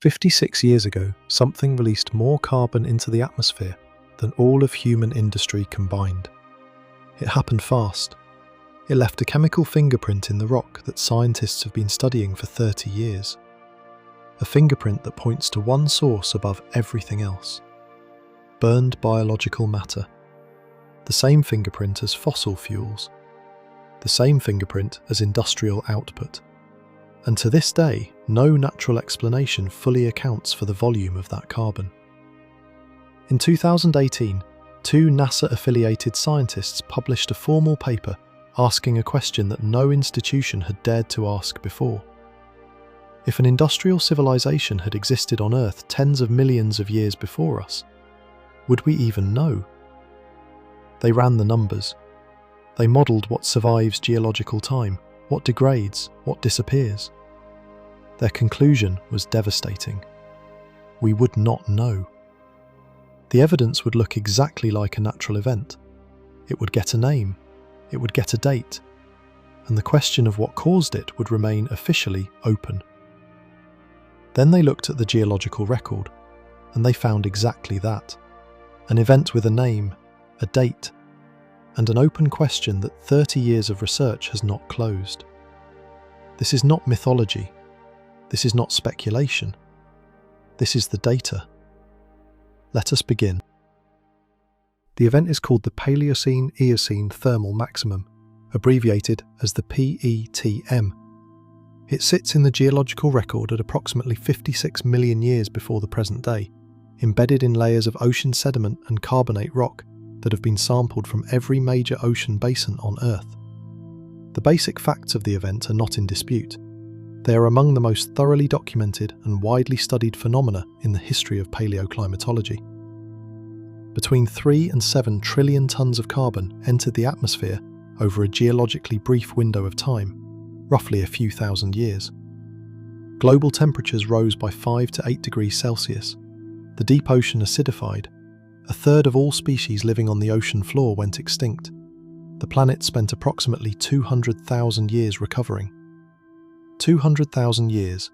56 years ago, something released more carbon into the atmosphere than all of human industry combined. It happened fast. It left a chemical fingerprint in the rock that scientists have been studying for 30 years. A fingerprint that points to one source above everything else. Burned biological matter. The same fingerprint as fossil fuels. The same fingerprint as industrial output. And to this day, no natural explanation fully accounts for the volume of that carbon. In 2018, two NASA-affiliated scientists published a formal paper asking a question that no institution had dared to ask before. If an industrial civilization had existed on Earth tens of millions of years before us, would we even know? They ran the numbers. They modelled what survives geological time, what degrades, what disappears. Their conclusion was devastating. We would not know. The evidence would look exactly like a natural event. It would get a name. It would get a date. And the question of what caused it would remain officially open. Then they looked at the geological record, and they found exactly that. An event with a name, a date, and an open question that 30 years of research has not closed. This is not mythology. This is not speculation. This is the data. Let us begin. The event is called the Paleocene-Eocene Thermal Maximum, abbreviated as the PETM. It sits in the geological record at approximately 56 million years before the present day, embedded in layers of ocean sediment and carbonate rock that have been sampled from every major ocean basin on Earth. The basic facts of the event are not in dispute. They are among the most thoroughly documented and widely studied phenomena in the history of paleoclimatology. Between 3 and 7 trillion tons of carbon entered the atmosphere over a geologically brief window of time, roughly a few thousand years. Global temperatures rose by 5 to 8 degrees Celsius. The deep ocean acidified. A third of all species living on the ocean floor went extinct. The planet spent approximately 200,000 years recovering. 200,000 years.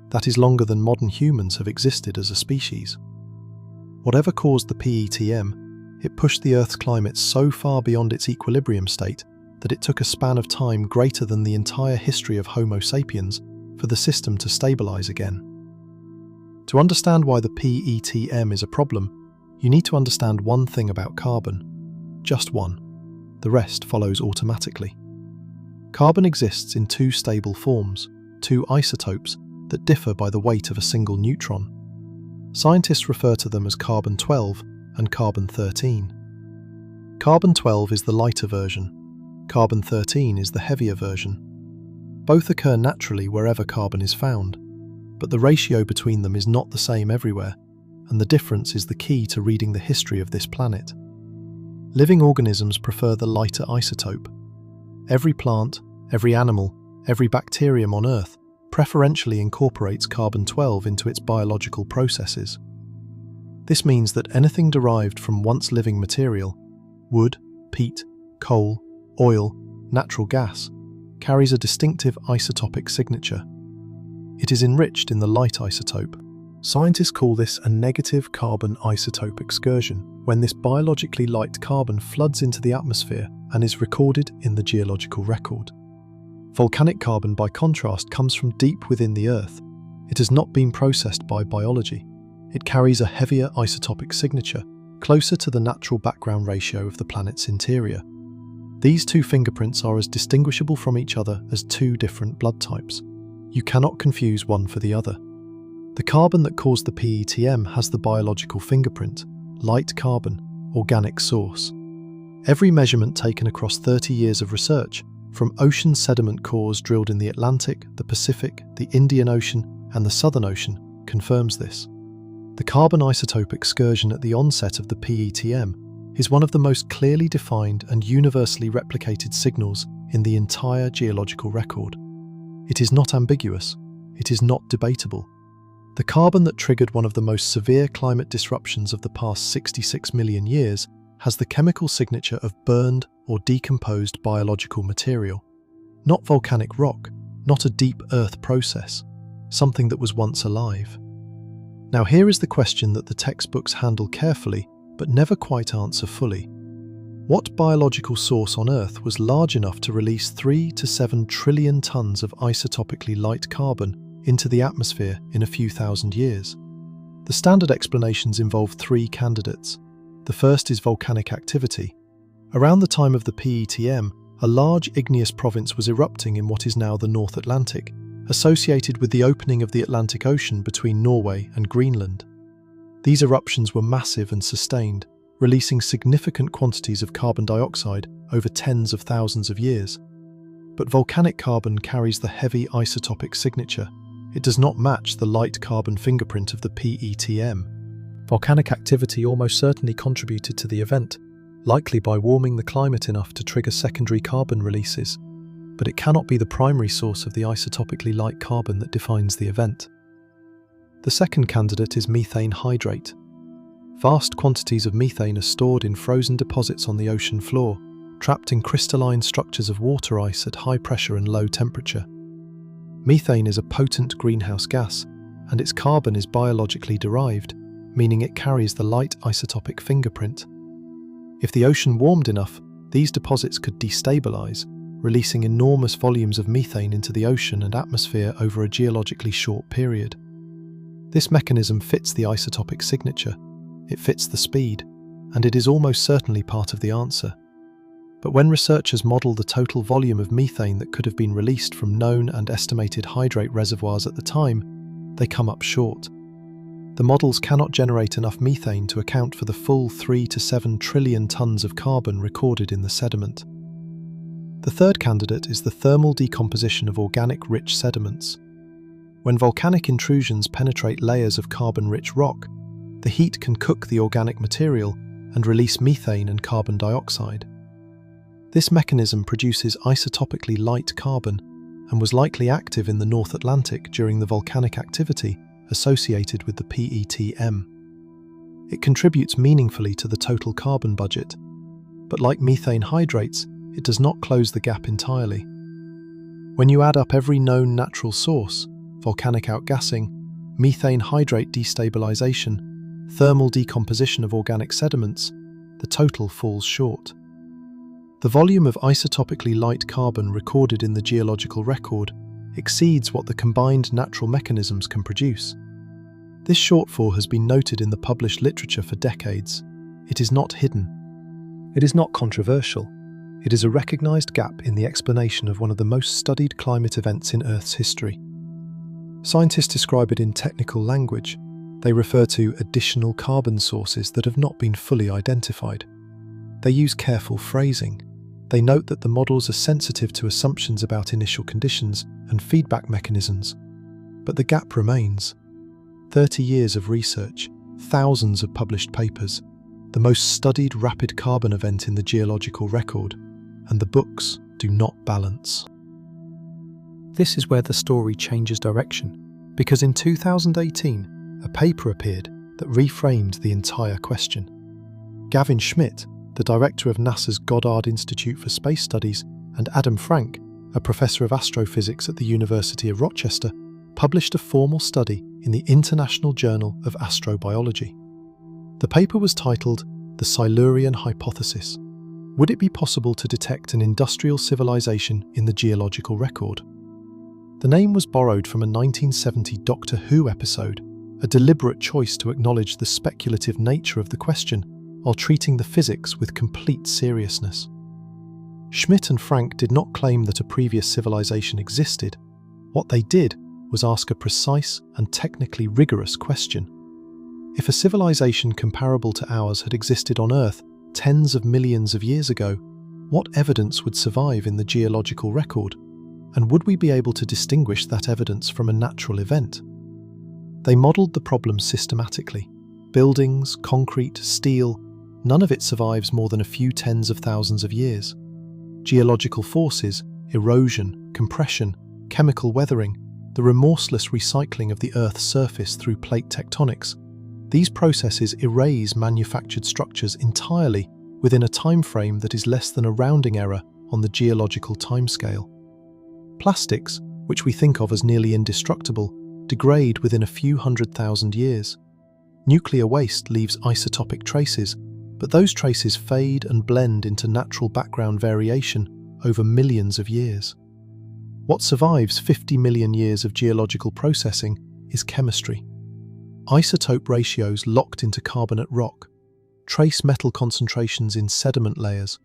That is longer than modern humans have existed as a species. Whatever caused the PETM, it pushed the Earth's climate so far beyond its equilibrium state that it took a span of time greater than the entire history of Homo sapiens for the system to stabilize again. To understand why the PETM is a problem, you need to understand one thing about carbon. Just one. The rest follows automatically. Carbon exists in two stable forms, two isotopes that differ by the weight of a single neutron. Scientists refer to them as carbon-12 and carbon-13. Carbon-12 is the lighter version. Carbon-13 is the heavier version. Both occur naturally wherever carbon is found, but the ratio between them is not the same everywhere, and the difference is the key to reading the history of this planet. Living organisms prefer the lighter isotope. Every plant, every animal, every bacterium on Earth preferentially incorporates carbon-12 into its biological processes. This means that anything derived from once living material, wood, peat, coal, oil, natural gas, carries a distinctive isotopic signature. It is enriched in the light isotope. Scientists call this a negative carbon isotope excursion, when this biologically light carbon floods into the atmosphere and is recorded in the geological record. Volcanic carbon, by contrast, comes from deep within the Earth. It has not been processed by biology. It carries a heavier isotopic signature, closer to the natural background ratio of the planet's interior. These two fingerprints are as distinguishable from each other as two different blood types. You cannot confuse one for the other. The carbon that caused the PETM has the biological fingerprint, light carbon, organic source. Every measurement taken across 30 years of research, from ocean sediment cores drilled in the Atlantic, the Pacific, the Indian Ocean, and the Southern Ocean, confirms this. The carbon isotope excursion at the onset of the PETM is one of the most clearly defined and universally replicated signals in the entire geological record. It is not ambiguous. It is not debatable. The carbon that triggered one of the most severe climate disruptions of the past 66 million years has the chemical signature of burned or decomposed biological material. Not volcanic rock, not a deep earth process, something that was once alive. Now here is the question that the textbooks handle carefully, but never quite answer fully. What biological source on Earth was large enough to release 3 to 7 trillion tons of isotopically light carbon into the atmosphere in a few thousand years? The standard explanations involve 3 candidates. The first is volcanic activity. Around the time of the PETM, a large igneous province was erupting in what is now the North Atlantic, associated with the opening of the Atlantic Ocean between Norway and Greenland. These eruptions were massive and sustained, releasing significant quantities of carbon dioxide over tens of thousands of years. But volcanic carbon carries the heavy isotopic signature. It does not match the light carbon fingerprint of the PETM. Volcanic activity almost certainly contributed to the event, likely by warming the climate enough to trigger secondary carbon releases, but it cannot be the primary source of the isotopically light carbon that defines the event. The second candidate is methane hydrate. Vast quantities of methane are stored in frozen deposits on the ocean floor, trapped in crystalline structures of water ice at high pressure and low temperature. Methane is a potent greenhouse gas, and its carbon is biologically derived, meaning it carries the light isotopic fingerprint. If the ocean warmed enough, these deposits could destabilize, releasing enormous volumes of methane into the ocean and atmosphere over a geologically short period. This mechanism fits the isotopic signature, it fits the speed, and it is almost certainly part of the answer. But when researchers model the total volume of methane that could have been released from known and estimated hydrate reservoirs at the time, they come up short. The models cannot generate enough methane to account for the full 3 to 7 trillion tons of carbon recorded in the sediment. The third candidate is the thermal decomposition of organic-rich sediments. When volcanic intrusions penetrate layers of carbon-rich rock, the heat can cook the organic material and release methane and carbon dioxide. This mechanism produces isotopically light carbon and was likely active in the North Atlantic during the volcanic activity associated with the PETM. It contributes meaningfully to the total carbon budget, but like methane hydrates, it does not close the gap entirely. When you add up every known natural source, volcanic outgassing, methane hydrate destabilization, thermal decomposition of organic sediments, the total falls short. The volume of isotopically light carbon recorded in the geological record exceeds what the combined natural mechanisms can produce. This shortfall has been noted in the published literature for decades. It is not hidden. It is not controversial. It is a recognized gap in the explanation of one of the most studied climate events in Earth's history. Scientists describe it in technical language. They refer to additional carbon sources that have not been fully identified. They use careful phrasing. They note that the models are sensitive to assumptions about initial conditions and feedback mechanisms. But the gap remains. 30 years of research, thousands of published papers, the most studied rapid carbon event in the geological record, and the books do not balance. This is where the story changes direction, because in 2018, a paper appeared that reframed the entire question. Gavin Schmidt, the director of NASA's Goddard Institute for Space Studies, and Adam Frank, a professor of astrophysics at the University of Rochester, published a formal study in the International Journal of Astrobiology. The paper was titled The Silurian Hypothesis. Would it be possible to detect an industrial civilization in the geological record? The name was borrowed from a 1970 Doctor Who episode, a deliberate choice to acknowledge the speculative nature of the question while treating the physics with complete seriousness. Schmidt and Frank did not claim that a previous civilization existed. What they did was ask a precise and technically rigorous question. If a civilization comparable to ours had existed on Earth tens of millions of years ago, what evidence would survive in the geological record? And would we be able to distinguish that evidence from a natural event? They modelled the problem systematically. Buildings, concrete, steel, none of it survives more than a few tens of thousands of years. Geological forces, erosion, compression, chemical weathering, the remorseless recycling of the Earth's surface through plate tectonics, these processes erase manufactured structures entirely within a time frame that is less than a rounding error on the geological timescale. Plastics, which we think of as nearly indestructible, degrade within a few 100,000 years. Nuclear waste leaves isotopic traces, but those traces fade and blend into natural background variation over millions of years. What survives 50 million years of geological processing is chemistry. Isotope ratios locked into carbonate rock, trace metal concentrations in sediment layers,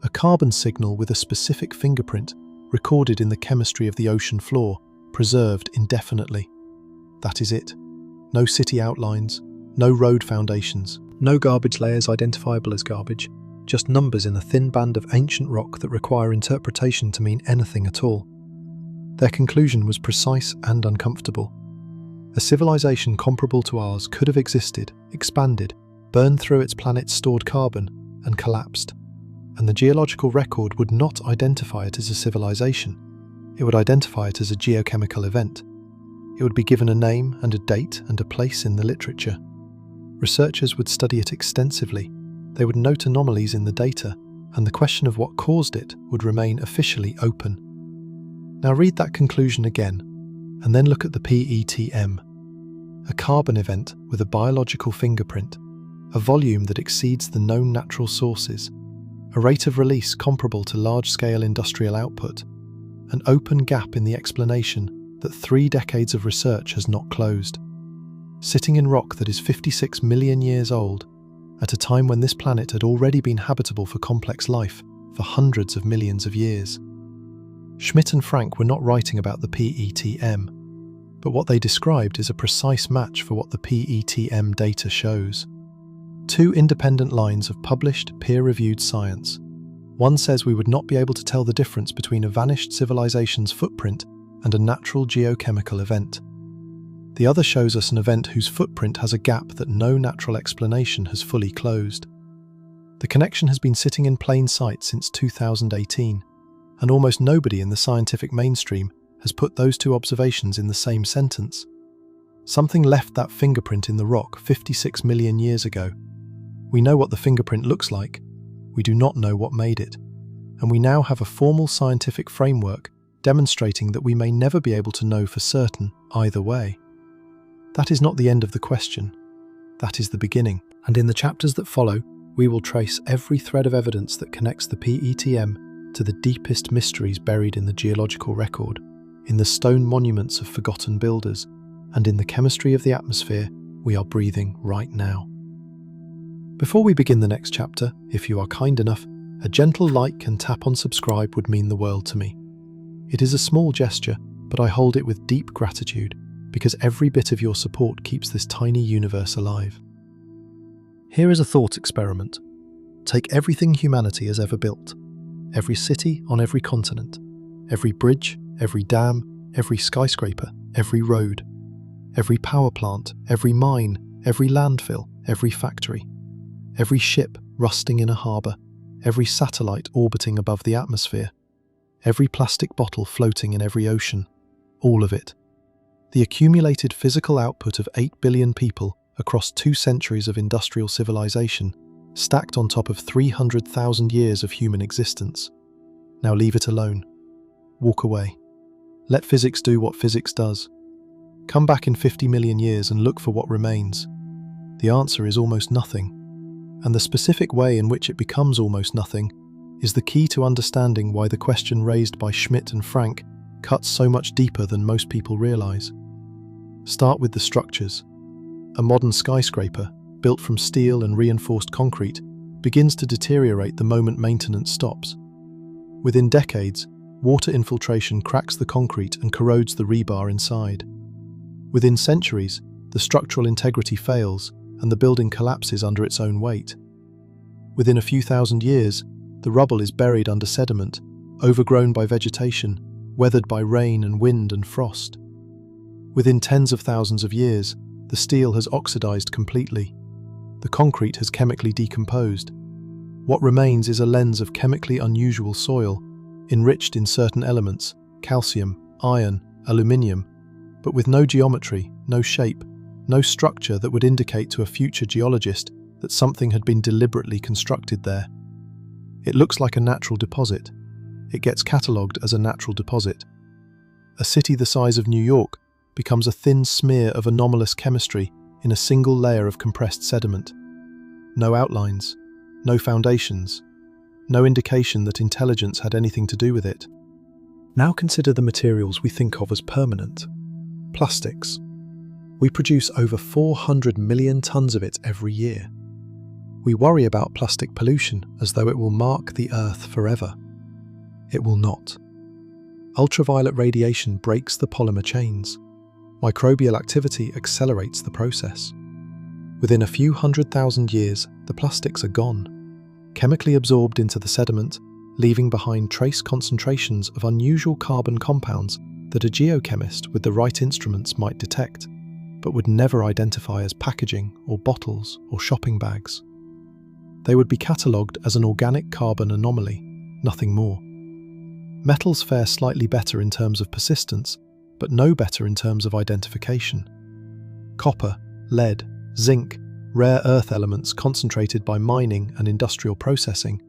a carbon signal with a specific fingerprint recorded in the chemistry of the ocean floor, preserved indefinitely. That is it. No city outlines, no road foundations, no garbage layers identifiable as garbage, just numbers in a thin band of ancient rock that require interpretation to mean anything at all. Their conclusion was precise and uncomfortable. A civilization comparable to ours could have existed, expanded, burned through its planet's stored carbon, and collapsed. And the geological record would not identify it as a civilization. It would identify it as a geochemical event. It would be given a name and a date and a place in the literature. Researchers would study it extensively. They would note anomalies in the data, and the question of what caused it would remain officially open. Now read that conclusion again, and then look at the PETM, a carbon event with a biological fingerprint, a volume that exceeds the known natural sources, a rate of release comparable to large-scale industrial output, an open gap in the explanation that 3 decades of research has not closed. Sitting in rock that is 56 million years old, at a time when this planet had already been habitable for complex life for hundreds of millions of years. Schmidt and Frank were not writing about the PETM, but what they described is a precise match for what the PETM data shows. 2 independent lines of published, peer-reviewed science. One says we would not be able to tell the difference between a vanished civilization's footprint and a natural geochemical event. The other shows us an event whose footprint has a gap that no natural explanation has fully closed. The connection has been sitting in plain sight since 2018, and almost nobody in the scientific mainstream has put those 2 observations in the same sentence. Something left that fingerprint in the rock 56 million years ago. We know what the fingerprint looks like. We do not know what made it. And we now have a formal scientific framework demonstrating that we may never be able to know for certain either way. That is not the end of the question. That is the beginning. And in the chapters that follow, we will trace every thread of evidence that connects the PETM to the deepest mysteries buried in the geological record, in the stone monuments of forgotten builders, and in the chemistry of the atmosphere we are breathing right now. Before we begin the next chapter, if you are kind enough, a gentle like and tap on subscribe would mean the world to me. It is a small gesture, but I hold it with deep gratitude, because every bit of your support keeps this tiny universe alive. Here is a thought experiment. Take everything humanity has ever built, every city on every continent, every bridge, every dam, every skyscraper, every road, every power plant, every mine, every landfill, every factory, every ship rusting in a harbour, every satellite orbiting above the atmosphere, every plastic bottle floating in every ocean, all of it. The accumulated physical output of 8 billion people across 2 centuries of industrial civilization, stacked on top of 300,000 years of human existence. Now leave it alone. Walk away. Let physics do what physics does. Come back in 50 million years and look for what remains. The answer is almost nothing. And the specific way in which it becomes almost nothing is the key to understanding why the question raised by Schmidt and Frank cuts so much deeper than most people realize. Start with the structures. A modern skyscraper, built from steel and reinforced concrete, begins to deteriorate the moment maintenance stops. Within decades, water infiltration cracks the concrete and corrodes the rebar inside. Within centuries, the structural integrity fails and the building collapses under its own weight. Within a few thousand years, the rubble is buried under sediment, overgrown by vegetation, weathered by rain and wind and frost. Within tens of thousands of years, the steel has oxidized completely. The concrete has chemically decomposed. What remains is a lens of chemically unusual soil, enriched in certain elements, calcium, iron, aluminium, but with no geometry, no shape, no structure that would indicate to a future geologist that something had been deliberately constructed there. It looks like a natural deposit. It gets catalogued as a natural deposit. A city the size of New York becomes a thin smear of anomalous chemistry in a single layer of compressed sediment. No outlines, no foundations, no indication that intelligence had anything to do with it. Now consider the materials we think of as permanent. Plastics. We produce over 400 million tons of it every year. We worry about plastic pollution as though it will mark the Earth forever. It will not. Ultraviolet radiation breaks the polymer chains. Microbial activity accelerates the process. Within a few 100,000 years, the plastics are gone, chemically absorbed into the sediment, leaving behind trace concentrations of unusual carbon compounds that a geochemist with the right instruments might detect, but would never identify as packaging or bottles or shopping bags. They would be catalogued as an organic carbon anomaly, nothing more. Metals fare slightly better in terms of persistence, but no better in terms of identification. Copper, lead, zinc, rare earth elements concentrated by mining and industrial processing,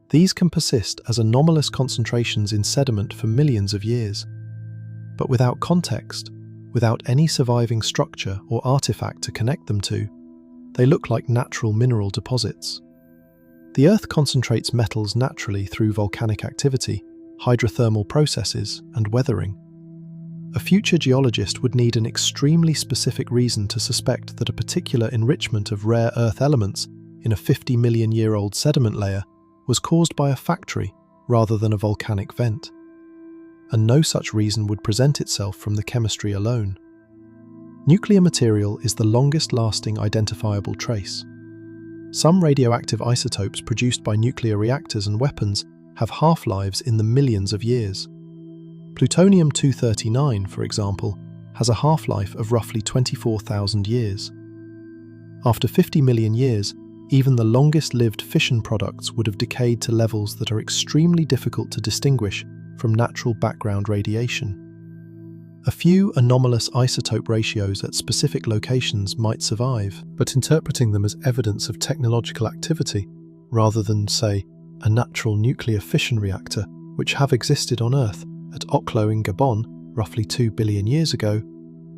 these can persist as anomalous concentrations in sediment for millions of years. But without context, without any surviving structure or artifact to connect them to, they look like natural mineral deposits. The Earth concentrates metals naturally through volcanic activity, hydrothermal processes, and weathering. A future geologist would need an extremely specific reason to suspect that a particular enrichment of rare earth elements in a 50 million year old sediment layer was caused by a factory rather than a volcanic vent. And no such reason would present itself from the chemistry alone. Nuclear material is the longest-lasting identifiable trace. Some radioactive isotopes produced by nuclear reactors and weapons have half-lives in the millions of years. Plutonium-239, for example, has a half-life of roughly 24,000 years. After 50 million years, even the longest-lived fission products would have decayed to levels that are extremely difficult to distinguish from natural background radiation. A few anomalous isotope ratios at specific locations might survive, but interpreting them as evidence of technological activity, rather than, say, a natural nuclear fission reactor, which have existed on Earth at Oklo in Gabon roughly 2 billion years ago,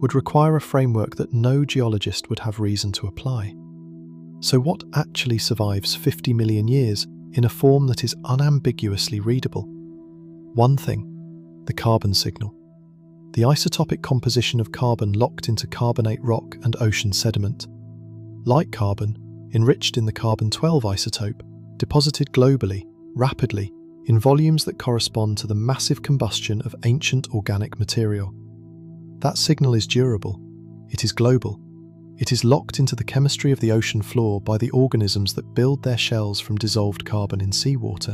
would require a framework that no geologist would have reason to apply. So what actually survives 50 million years in a form that is unambiguously readable? One thing: the carbon signal. The isotopic composition of carbon locked into carbonate rock and ocean sediment. Like carbon, enriched in the carbon-12 isotope, deposited globally, rapidly, in volumes that correspond to the massive combustion of ancient organic material. That signal is durable. It is global. It is locked into the chemistry of the ocean floor by the organisms that build their shells from dissolved carbon in seawater.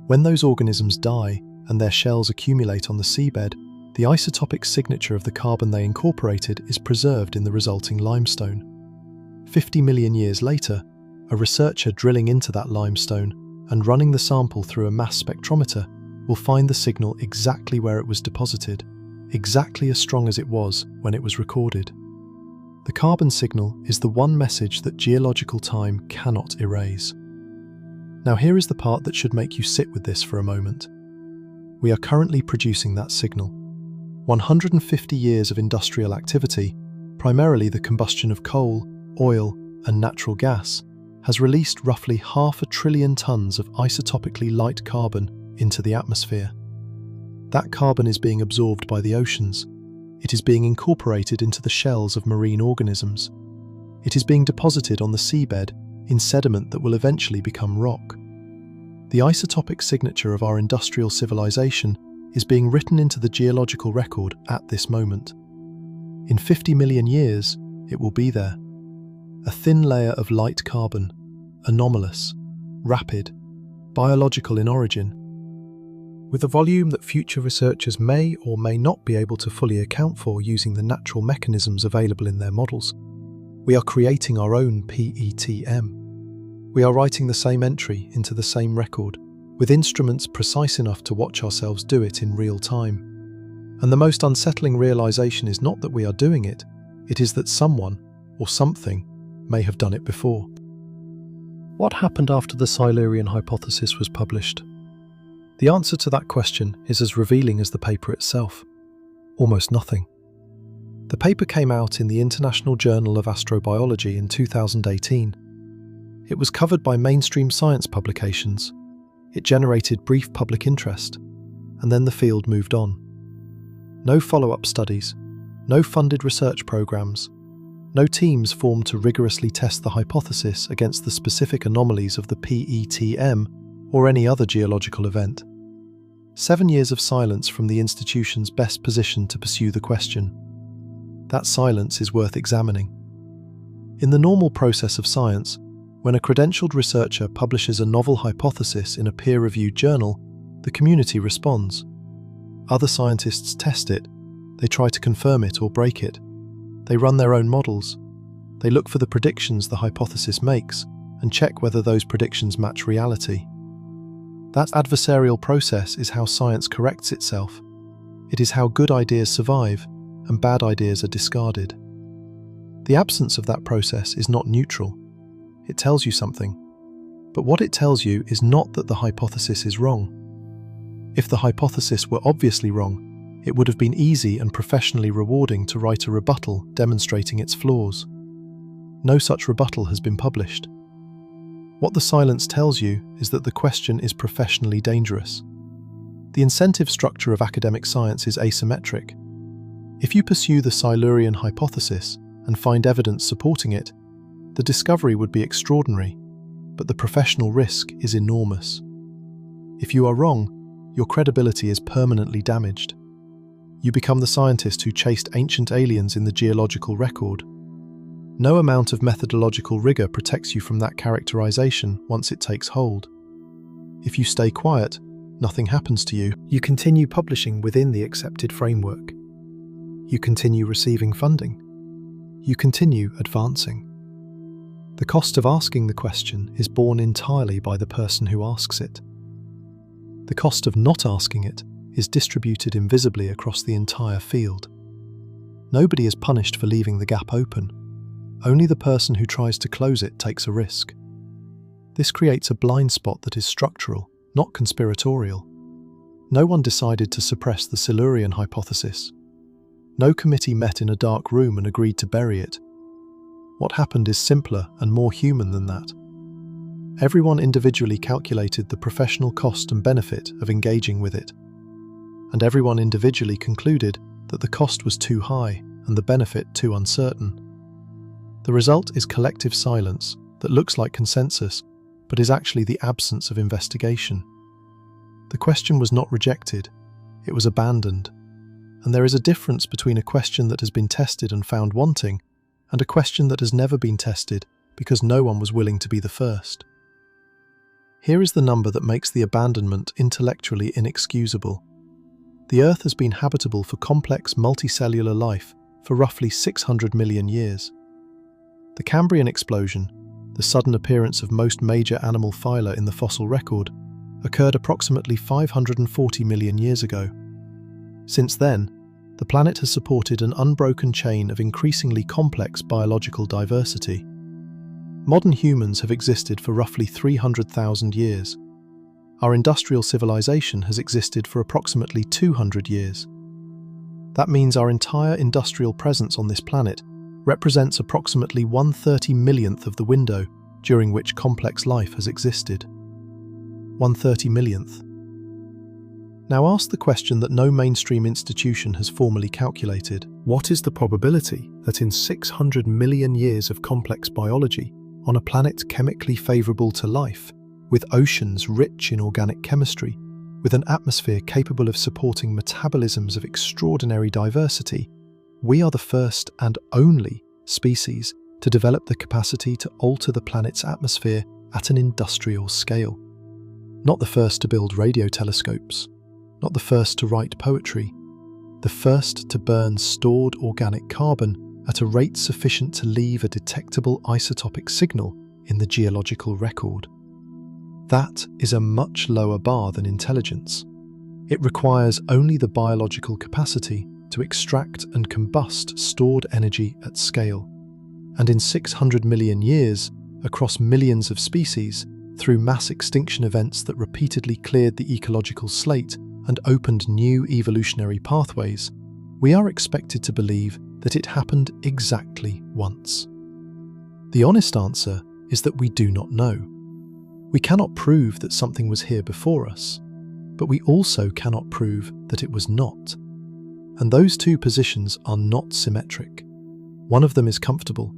When those organisms die and their shells accumulate on the seabed, the isotopic signature of the carbon they incorporated is preserved in the resulting limestone. 50 million years later, a researcher drilling into that limestone and running the sample through a mass spectrometer will find the signal exactly where it was deposited, exactly as strong as it was when it was recorded. The carbon signal is the one message that geological time cannot erase. Now here is the part that should make you sit with this for a moment. We are currently producing that signal. 150 years of industrial activity, primarily the combustion of coal, oil, and natural gas, has released roughly 500 billion tons of isotopically light carbon into the atmosphere. That carbon is being absorbed by the oceans. It is being incorporated into the shells of marine organisms. It is being deposited on the seabed in sediment that will eventually become rock. The isotopic signature of our industrial civilization is being written into the geological record at this moment. In 50 million years, it will be there. A thin layer of light carbon, anomalous, rapid, biological in origin, with a volume that future researchers may or may not be able to fully account for using the natural mechanisms available in their models. We are creating our own PETM. We are writing the same entry into the same record, with instruments precise enough to watch ourselves do it in real time. And the most unsettling realization is not that we are doing it, it is that someone, or something, may have done it before. What happened after the Silurian Hypothesis was published? The answer to that question is as revealing as the paper itself. Almost nothing. The paper came out in the International Journal of Astrobiology in 2018. It was covered by mainstream science publications. It generated brief public interest, and then the field moved on. No follow-up studies, no funded research programs, no teams formed to rigorously test the hypothesis against the specific anomalies of the PETM or any other geological event. 7 years of silence from the institutions best positioned to pursue the question. That silence is worth examining. In the normal process of science, when a credentialed researcher publishes a novel hypothesis in a peer-reviewed journal, the community responds. Other scientists test it, they try to confirm it or break it. They run their own models. They look for the predictions the hypothesis makes and check whether those predictions match reality. That adversarial process is how science corrects itself. It is how good ideas survive and bad ideas are discarded. The absence of that process is not neutral. It tells you something. But what it tells you is not that the hypothesis is wrong. If the hypothesis were obviously wrong, it would have been easy and professionally rewarding to write a rebuttal demonstrating its flaws. No such rebuttal has been published. What the silence tells you is that the question is professionally dangerous. The incentive structure of academic science is asymmetric. If you pursue the Silurian hypothesis and find evidence supporting it, the discovery would be extraordinary, but the professional risk is enormous. If you are wrong, your credibility is permanently damaged. You become the scientist who chased ancient aliens in the geological record. No amount of methodological rigor protects you from that characterization once it takes hold. If you stay quiet, nothing happens to you. You continue publishing within the accepted framework. You continue receiving funding. You continue advancing. The cost of asking the question is borne entirely by the person who asks it. The cost of not asking it is distributed invisibly across the entire field. Nobody is punished for leaving the gap open. Only the person who tries to close it takes a risk. This creates a blind spot that is structural, not conspiratorial. No one decided to suppress the Silurian hypothesis. No committee met in a dark room and agreed to bury it. What happened is simpler and more human than that. Everyone individually calculated the professional cost and benefit of engaging with it. And everyone individually concluded that the cost was too high and the benefit too uncertain. The result is collective silence that looks like consensus, but is actually the absence of investigation. The question was not rejected, it was abandoned. And there is a difference between a question that has been tested and found wanting, and a question that has never been tested because no one was willing to be the first. Here is the number that makes the abandonment intellectually inexcusable. The Earth has been habitable for complex multicellular life for roughly 600 million years. The Cambrian explosion, the sudden appearance of most major animal phyla in the fossil record, occurred approximately 540 million years ago. Since then, the planet has supported an unbroken chain of increasingly complex biological diversity. Modern humans have existed for roughly 300,000 years. Our industrial civilization has existed for approximately 200 years. That means our entire industrial presence on this planet represents approximately 1/30 millionth of the window during which complex life has existed. 1/30 millionth. Now ask the question that no mainstream institution has formally calculated. What is the probability that in 600 million years of complex biology, on a planet chemically favourable to life, with oceans rich in organic chemistry, with an atmosphere capable of supporting metabolisms of extraordinary diversity, we are the first and only species to develop the capacity to alter the planet's atmosphere at an industrial scale? Not the first to build radio telescopes, not the first to write poetry, the first to burn stored organic carbon at a rate sufficient to leave a detectable isotopic signal in the geological record. That is a much lower bar than intelligence. It requires only the biological capacity to extract and combust stored energy at scale. And in 600 million years, across millions of species, through mass extinction events that repeatedly cleared the ecological slate and opened new evolutionary pathways, we are expected to believe that it happened exactly once. The honest answer is that we do not know. We cannot prove that something was here before us, but we also cannot prove that it was not. And those two positions are not symmetric. One of them is comfortable.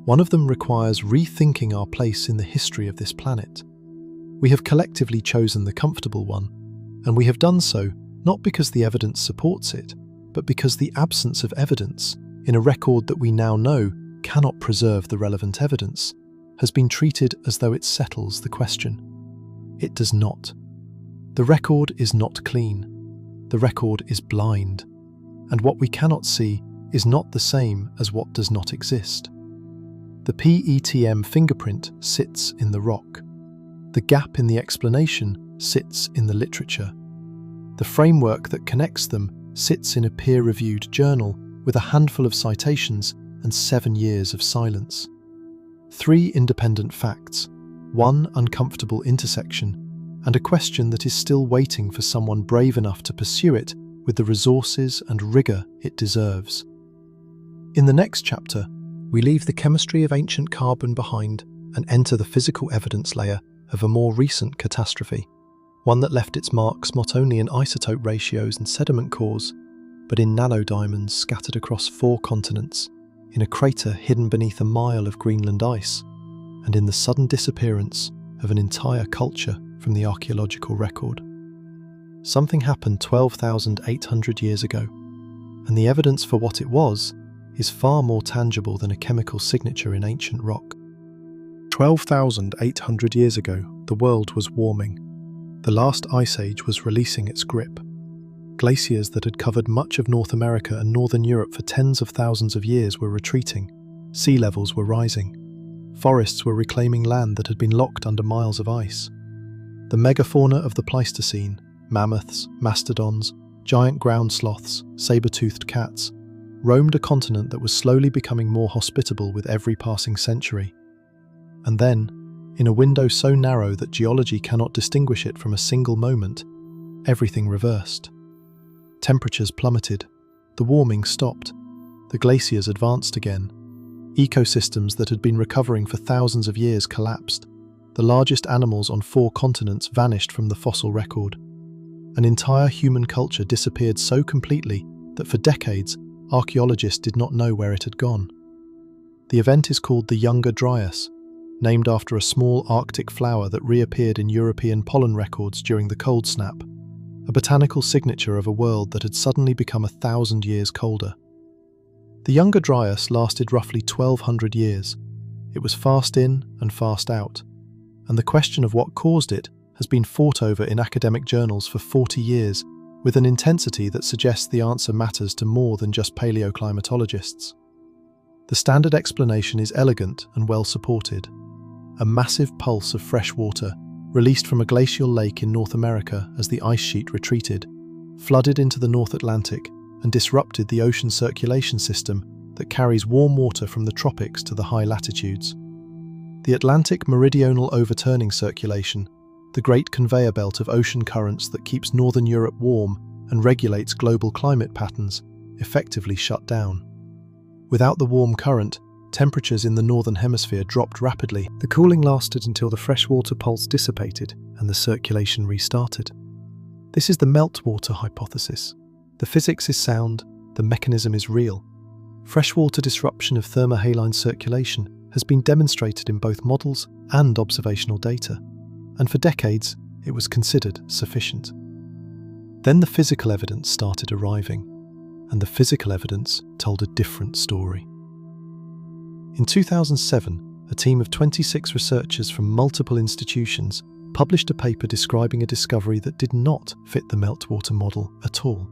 One of them requires rethinking our place in the history of this planet. We have collectively chosen the comfortable one, and we have done so not because the evidence supports it, but because the absence of evidence, in a record that we now know cannot preserve the relevant evidence, has been treated as though it settles the question. It does not. The record is not clean. The record is blind. And what we cannot see is not the same as what does not exist. The PETM fingerprint sits in the rock. The gap in the explanation sits in the literature. The framework that connects them sits in a peer-reviewed journal with a handful of citations and 7 years of silence. 3 independent facts, 1 uncomfortable intersection, and a question that is still waiting for someone brave enough to pursue it with the resources and rigour it deserves. In the next chapter, we leave the chemistry of ancient carbon behind and enter the physical evidence layer of a more recent catastrophe, one that left its marks not only in isotope ratios and sediment cores, but in nanodiamonds scattered across 4 continents, in a crater hidden beneath a mile of Greenland ice, and in the sudden disappearance of an entire culture from the archaeological record. Something happened 12,800 years ago, and the evidence for what it was is far more tangible than a chemical signature in ancient rock. 12,800 years ago, the world was warming. The last ice age was releasing its grip. Glaciers that had covered much of North America and Northern Europe for tens of thousands of years were retreating. Sea levels were rising. Forests were reclaiming land that had been locked under miles of ice. The megafauna of the Pleistocene, mammoths, mastodons, giant ground sloths, saber-toothed cats, roamed a continent that was slowly becoming more hospitable with every passing century. And then, in a window so narrow that geology cannot distinguish it from a single moment, everything reversed. Temperatures plummeted, the warming stopped, the glaciers advanced again. Ecosystems that had been recovering for thousands of years collapsed. The largest animals on 4 continents vanished from the fossil record. An entire human culture disappeared so completely that for decades, archaeologists did not know where it had gone. The event is called the Younger Dryas, named after a small Arctic flower that reappeared in European pollen records during the cold snap, a botanical signature of a world that had suddenly become 1,000 years colder. The Younger Dryas lasted roughly 1,200 years. It was fast in and fast out, and the question of what caused it has been fought over in academic journals for 40 years, with an intensity that suggests the answer matters to more than just paleoclimatologists. The standard explanation is elegant and well supported. A massive pulse of fresh water, released from a glacial lake in North America as the ice sheet retreated, flooded into the North Atlantic and disrupted the ocean circulation system that carries warm water from the tropics to the high latitudes. The Atlantic meridional overturning circulation, the great conveyor belt of ocean currents that keeps Northern Europe warm and regulates global climate patterns, effectively shut down. Without the warm current, temperatures in the Northern Hemisphere dropped rapidly. The cooling lasted until the freshwater pulse dissipated and the circulation restarted. This is the meltwater hypothesis. The physics is sound, the mechanism is real. Freshwater disruption of thermohaline circulation has been demonstrated in both models and observational data, and for decades it was considered sufficient. Then the physical evidence started arriving, and the physical evidence told a different story. In 2007, a team of 26 researchers from multiple institutions published a paper describing a discovery that did not fit the meltwater model at all.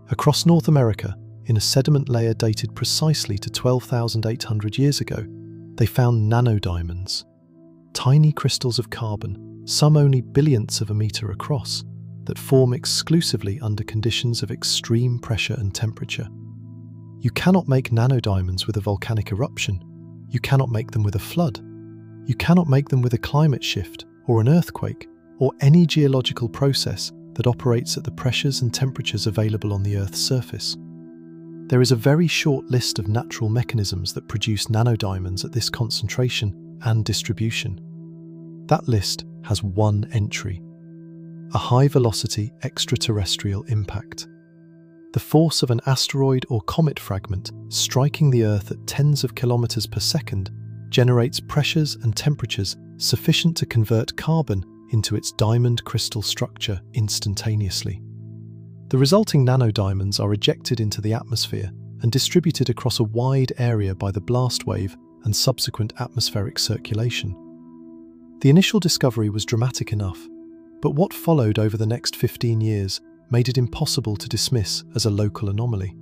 Across North America, in a sediment layer dated precisely to 12,800 years ago, they found nanodiamonds, tiny crystals of carbon, some only billionths of a meter across, that form exclusively under conditions of extreme pressure and temperature. You cannot make nanodiamonds with a volcanic eruption. You cannot make them with a flood. You cannot make them with a climate shift or an earthquake or any geological process that operates at the pressures and temperatures available on the Earth's surface. There is a very short list of natural mechanisms that produce nanodiamonds at this concentration and distribution. That list has one entry: a high-velocity extraterrestrial impact. The force of an asteroid or comet fragment striking the Earth at tens of kilometers per second generates pressures and temperatures sufficient to convert carbon into its diamond crystal structure instantaneously. The resulting nanodiamonds are ejected into the atmosphere and distributed across a wide area by the blast wave and subsequent atmospheric circulation. The initial discovery was dramatic enough, but what followed over the next 15 years made it impossible to dismiss as a local anomaly.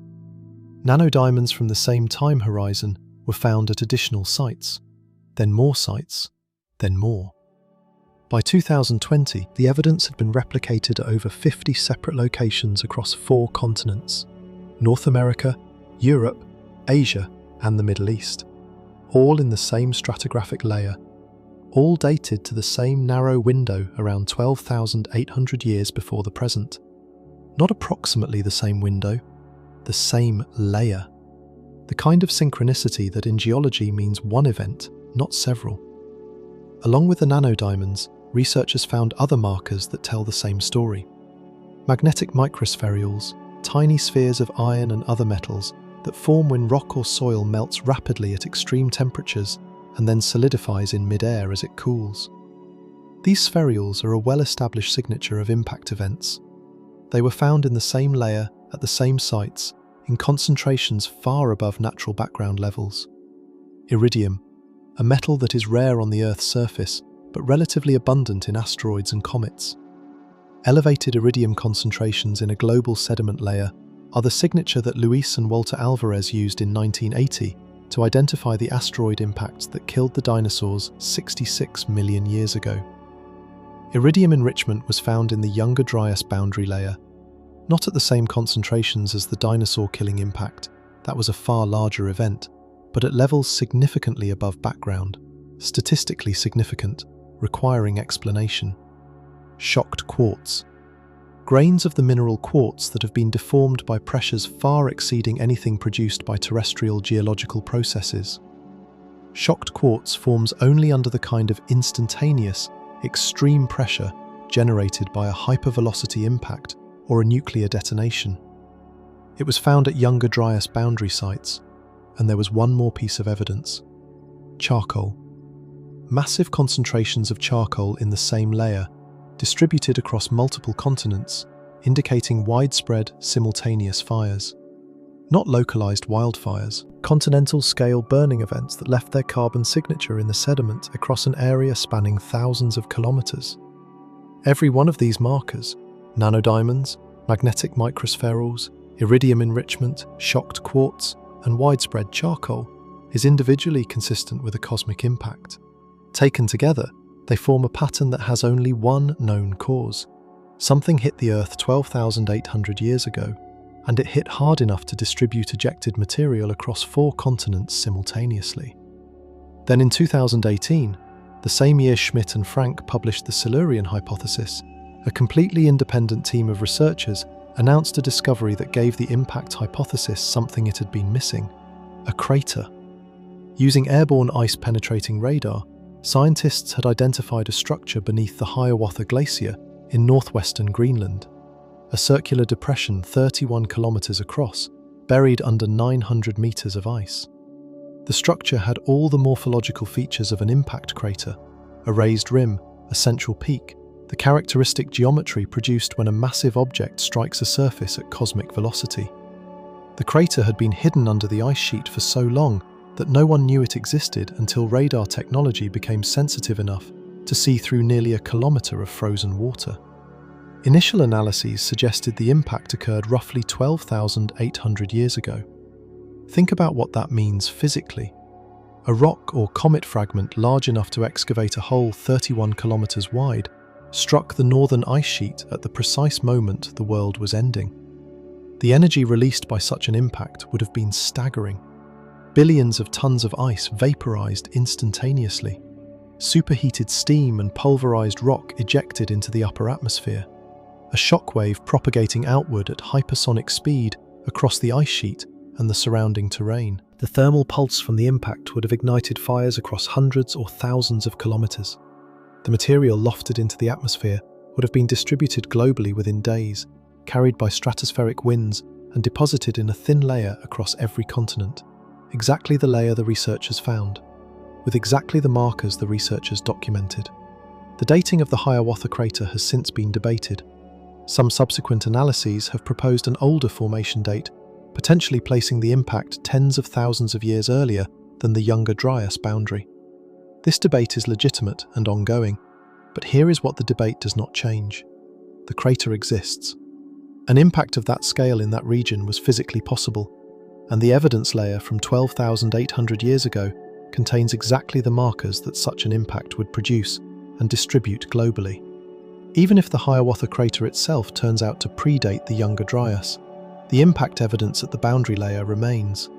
Nanodiamonds from the same time horizon were found at additional sites, then more sites, then more. By 2020, the evidence had been replicated at over 50 separate locations across 4 continents: North America, Europe, Asia, and the Middle East, all in the same stratigraphic layer, all dated to the same narrow window around 12,800 years before the present. Not approximately the same window, the same layer. The kind of synchronicity that in geology means one event, not several. Along with the nanodiamonds, researchers found other markers that tell the same story. Magnetic microspherules, tiny spheres of iron and other metals that form when rock or soil melts rapidly at extreme temperatures and then solidifies in mid-air as it cools. These spherules are a well-established signature of impact events. They were found in the same layer, at the same sites, in concentrations far above natural background levels. Iridium, a metal that is rare on the Earth's surface, but relatively abundant in asteroids and comets. Elevated iridium concentrations in a global sediment layer are the signature that Luis and Walter Alvarez used in 1980 to identify the asteroid impacts that killed the dinosaurs 66 million years ago. Iridium enrichment was found in the Younger Dryas boundary layer, not at the same concentrations as the dinosaur-killing impact, that was a far larger event, but at levels significantly above background, statistically significant, requiring explanation. Shocked quartz. Grains of the mineral quartz that have been deformed by pressures far exceeding anything produced by terrestrial geological processes. Shocked quartz forms only under the kind of instantaneous, extreme pressure generated by a hypervelocity impact or a nuclear detonation. It was found at Younger Dryas boundary sites, and there was one more piece of evidence: charcoal. Massive concentrations of charcoal in the same layer, distributed across multiple continents, indicating widespread, simultaneous fires. Not localized wildfires, continental-scale burning events that left their carbon signature in the sediment across an area spanning thousands of kilometers. Every one of these markers, nanodiamonds, magnetic microspherules, iridium enrichment, shocked quartz, and widespread charcoal, is individually consistent with a cosmic impact. Taken together, they form a pattern that has only one known cause. Something hit the Earth 12,800 years ago, and it hit hard enough to distribute ejected material across 4 continents simultaneously. Then in 2018, the same year Schmidt and Frank published the Silurian Hypothesis, a completely independent team of researchers announced a discovery that gave the impact hypothesis something it had been missing: a crater. Using airborne ice-penetrating radar, scientists had identified a structure beneath the Hiawatha Glacier in northwestern Greenland, a circular depression 31 kilometers across, buried under 900 meters of ice. The structure had all the morphological features of an impact crater: a raised rim, a central peak, the characteristic geometry produced when a massive object strikes a surface at cosmic velocity. The crater had been hidden under the ice sheet for so long that no one knew it existed until radar technology became sensitive enough to see through nearly a kilometer of frozen water. Initial analyses suggested the impact occurred roughly 12,800 years ago. Think about what that means physically. A rock or comet fragment large enough to excavate a hole 31 kilometers wide struck the northern ice sheet at the precise moment the world was ending. The energy released by such an impact would have been staggering. Billions of tons of ice vaporized instantaneously. Superheated steam and pulverized rock ejected into the upper atmosphere. A shockwave propagating outward at hypersonic speed across the ice sheet and the surrounding terrain. The thermal pulse from the impact would have ignited fires across hundreds or thousands of kilometers. The material lofted into the atmosphere would have been distributed globally within days, carried by stratospheric winds and deposited in a thin layer across every continent. Exactly the layer the researchers found, with exactly the markers the researchers documented. The dating of the Hiawatha crater has since been debated. Some subsequent analyses have proposed an older formation date, potentially placing the impact tens of thousands of years earlier than the Younger Dryas boundary. This debate is legitimate and ongoing, but here is what the debate does not change. The crater exists. An impact of that scale in that region was physically possible, and the evidence layer from 12,800 years ago contains exactly the markers that such an impact would produce and distribute globally. Even if the Hiawatha crater itself turns out to predate the Younger Dryas, the impact evidence at the boundary layer remains.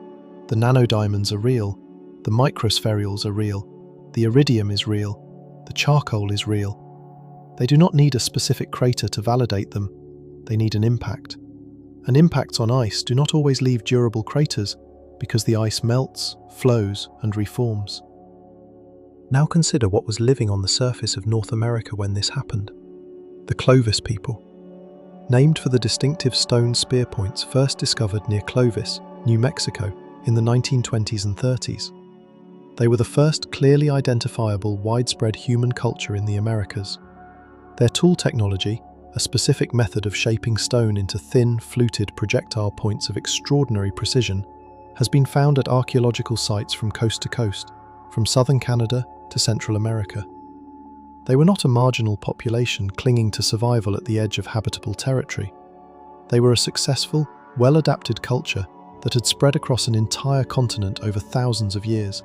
The nanodiamonds are real, the microspherules are real, the iridium is real, the charcoal is real. They do not need a specific crater to validate them, they need an impact. And impacts on ice do not always leave durable craters because the ice melts, flows, and reforms. Now consider what was living on the surface of North America when this happened. The Clovis people. Named for the distinctive stone spear points first discovered near Clovis, New Mexico, in the 1920s and 30s. They were the first clearly identifiable widespread human culture in the Americas. Their tool technology, a specific method of shaping stone into thin, fluted projectile points of extraordinary precision, has been found at archaeological sites from coast to coast, from southern Canada to Central America. They were not a marginal population clinging to survival at the edge of habitable territory. They were a successful, well-adapted culture that had spread across an entire continent over thousands of years.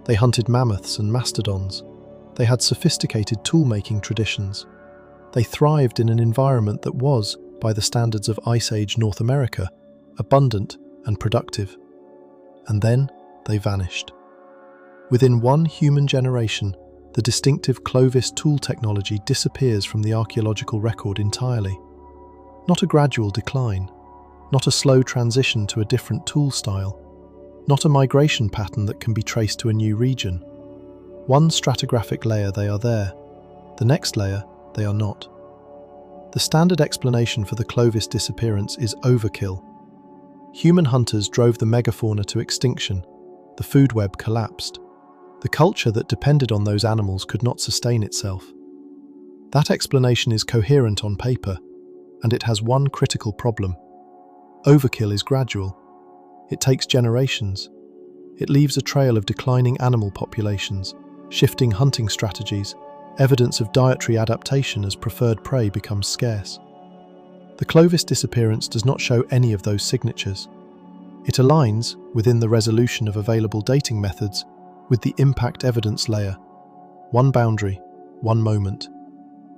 They hunted mammoths and mastodons. They had sophisticated tool-making traditions. They thrived in an environment that was, by the standards of Ice Age North America, abundant and productive. And then they vanished. Within one human generation, the distinctive Clovis tool technology disappears from the archaeological record entirely. Not a gradual decline, not a slow transition to a different tool style, not a migration pattern that can be traced to a new region. One stratigraphic layer they are there, the next layer they are not. The standard explanation for the Clovis disappearance is overkill. Human hunters drove the megafauna to extinction, the food web collapsed. The culture that depended on those animals could not sustain itself. That explanation is coherent on paper, and it has one critical problem. Overkill is gradual. It takes generations. It leaves a trail of declining animal populations, shifting hunting strategies, evidence of dietary adaptation as preferred prey becomes scarce. The Clovis disappearance does not show any of those signatures. It aligns, within the resolution of available dating methods, with the impact evidence layer. One boundary, one moment.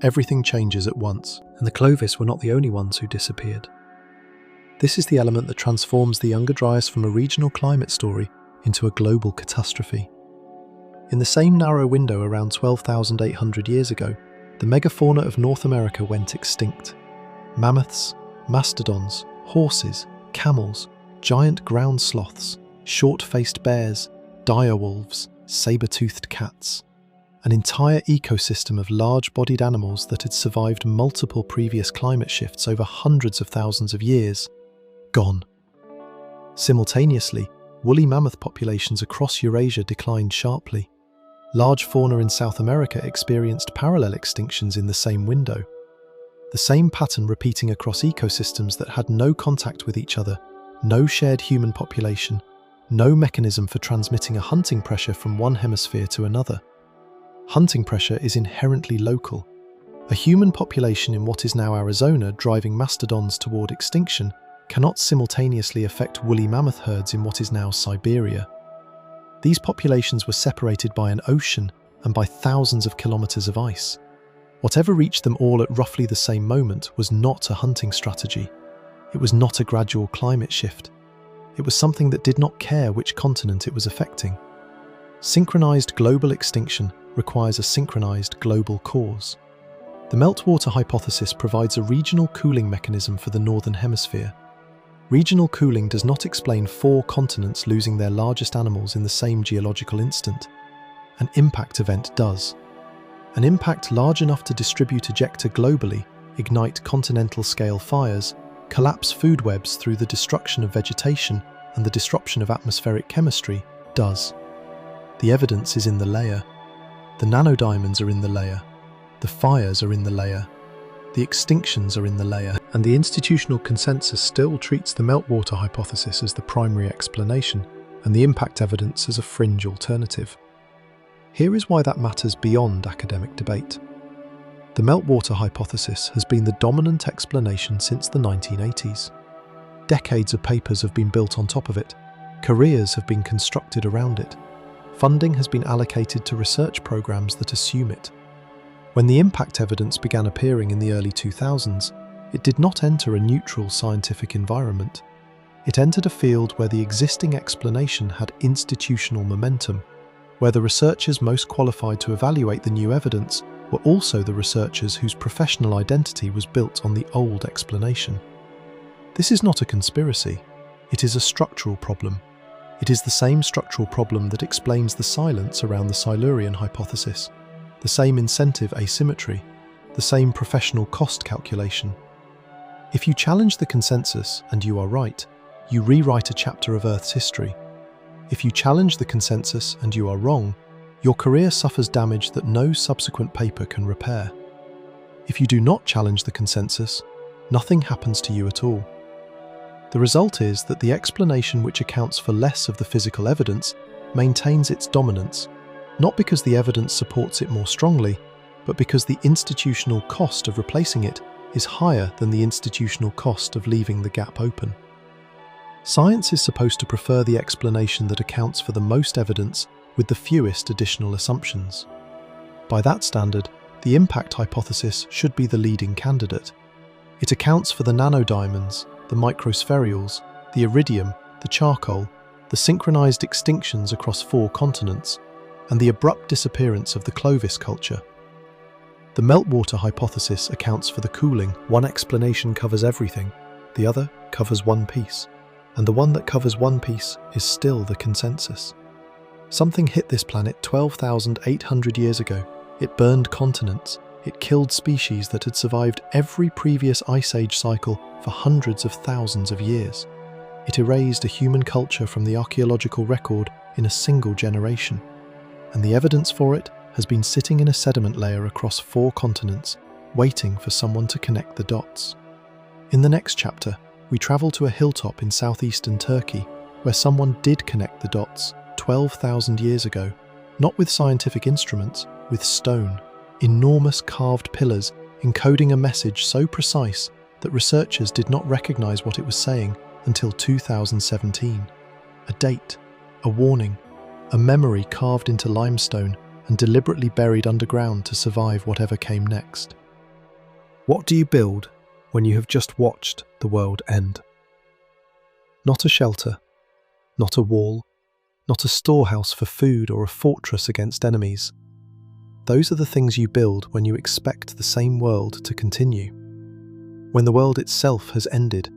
Everything changes at once, and the Clovis were not the only ones who disappeared. This is the element that transforms the Younger Dryas from a regional climate story into a global catastrophe. In the same narrow window around 12,800 years ago, the megafauna of North America went extinct. Mammoths, mastodons, horses, camels, giant ground sloths, short-faced bears, direwolves, saber-toothed cats, an entire ecosystem of large-bodied animals that had survived multiple previous climate shifts over hundreds of thousands of years, gone. Simultaneously, woolly mammoth populations across Eurasia declined sharply. Large fauna in South America experienced parallel extinctions in the same window. The same pattern repeating across ecosystems that had no contact with each other, no shared human population, no mechanism for transmitting a hunting pressure from one hemisphere to another. Hunting pressure is inherently local. A human population in what is now Arizona driving mastodons toward extinction cannot simultaneously affect woolly mammoth herds in what is now Siberia. These populations were separated by an ocean and by thousands of kilometers of ice. Whatever reached them all at roughly the same moment was not a hunting strategy. It was not a gradual climate shift. It was something that did not care which continent it was affecting. Synchronized global extinction requires a synchronized global cause. The meltwater hypothesis provides a regional cooling mechanism for the northern hemisphere. Regional cooling does not explain 4 continents losing their largest animals in the same geological instant. An impact event does. An impact large enough to distribute ejecta globally, ignite continental-scale fires, collapse food webs through the destruction of vegetation and the disruption of atmospheric chemistry does. The evidence is in the layer. The nanodiamonds are in the layer. The fires are in the layer. The extinctions are in the layer. And the institutional consensus still treats the meltwater hypothesis as the primary explanation and the impact evidence as a fringe alternative. Here is why that matters beyond academic debate. The meltwater hypothesis has been the dominant explanation since the 1980s. Decades of papers have been built on top of it. Careers have been constructed around it. Funding has been allocated to research programs that assume it. When the impact evidence began appearing in the early 2000s, it did not enter a neutral scientific environment. It entered a field where the existing explanation had institutional momentum, where the researchers most qualified to evaluate the new evidence were also the researchers whose professional identity was built on the old explanation. This is not a conspiracy. It is a structural problem. It is the same structural problem that explains the silence around the Silurian hypothesis, the same incentive asymmetry, the same professional cost calculation. If you challenge the consensus and you are right, you rewrite a chapter of Earth's history. If you challenge the consensus and you are wrong, your career suffers damage that no subsequent paper can repair. If you do not challenge the consensus, nothing happens to you at all. The result is that the explanation which accounts for less of the physical evidence maintains its dominance, not because the evidence supports it more strongly, but because the institutional cost of replacing it is higher than the institutional cost of leaving the gap open. Science is supposed to prefer the explanation that accounts for the most evidence with the fewest additional assumptions. By that standard, the impact hypothesis should be the leading candidate. It accounts for the nanodiamonds, the microspherules, the iridium, the charcoal, the synchronized extinctions across 4 continents, and the abrupt disappearance of the Clovis culture. The meltwater hypothesis accounts for the cooling. One explanation covers everything, the other covers one piece, and the one that covers one piece is still the consensus. Something hit this planet 12,800 years ago. It burned continents. It killed species that had survived every previous ice age cycle for hundreds of thousands of years. It erased a human culture from the archaeological record in a single generation. And the evidence for it has been sitting in a sediment layer across 4 continents, waiting for someone to connect the dots. In the next chapter, we travel to a hilltop in southeastern Turkey, where someone did connect the dots 12,000 years ago, not with scientific instruments, with stone, enormous carved pillars encoding a message so precise that researchers did not recognize what it was saying until 2017. A date, a warning, a memory carved into limestone and deliberately buried underground to survive whatever came next. What do you build when you have just watched the world end? Not a shelter, not a wall, not a storehouse for food or a fortress against enemies. Those are the things you build when you expect the same world to continue. When the world itself has ended,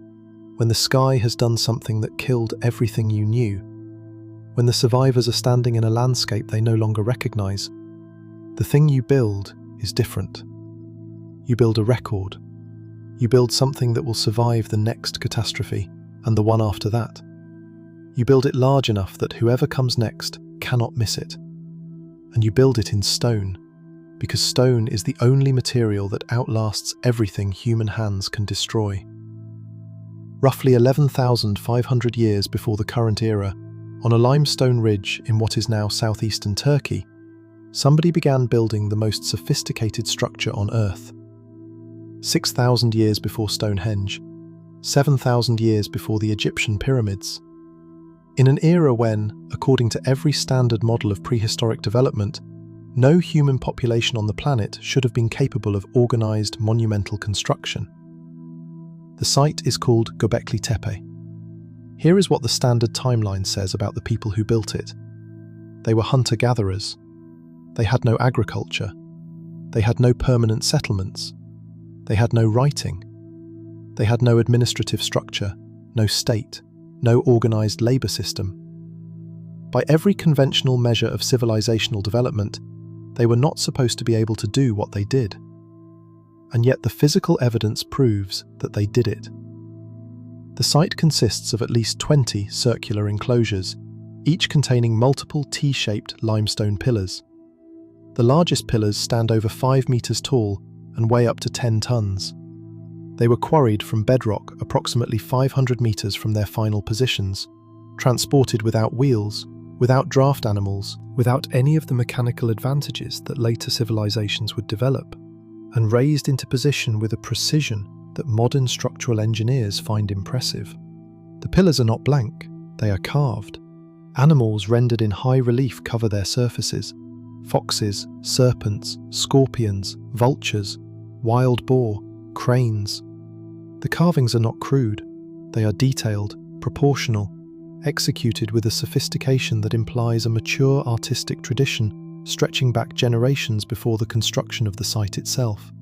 when the sky has done something that killed everything you knew, when the survivors are standing in a landscape they no longer recognize, the thing you build is different. You build a record. You build something that will survive the next catastrophe and the one after that. You build it large enough that whoever comes next cannot miss it. And you build it in stone, because stone is the only material that outlasts everything human hands can destroy. Roughly 11,500 years before the current era, on a limestone ridge in what is now southeastern Turkey, somebody began building the most sophisticated structure on Earth. 6,000 years before Stonehenge, 7,000 years before the Egyptian pyramids. In an era when, according to every standard model of prehistoric development, no human population on the planet should have been capable of organized monumental construction. The site is called Gobekli Tepe. Here is what the standard timeline says about the people who built it. They were hunter-gatherers. They had no agriculture. They had no permanent settlements. They had no writing. They had no administrative structure, no state, no organised labour system. By every conventional measure of civilizational development, they were not supposed to be able to do what they did. And yet the physical evidence proves that they did it. The site consists of at least 20 circular enclosures, each containing multiple T-shaped limestone pillars. The largest pillars stand over 5 meters tall and weigh up to 10 tons. They were quarried from bedrock approximately 500 meters from their final positions, transported without wheels, without draft animals, without any of the mechanical advantages that later civilizations would develop, and raised into position with a precision that modern structural engineers find impressive. The pillars are not blank, they are carved. Animals rendered in high relief cover their surfaces: foxes, serpents, scorpions, vultures, wild boar, cranes. The carvings are not crude, they are detailed, proportional, executed with a sophistication that implies a mature artistic tradition stretching back generations before the construction of the site itself.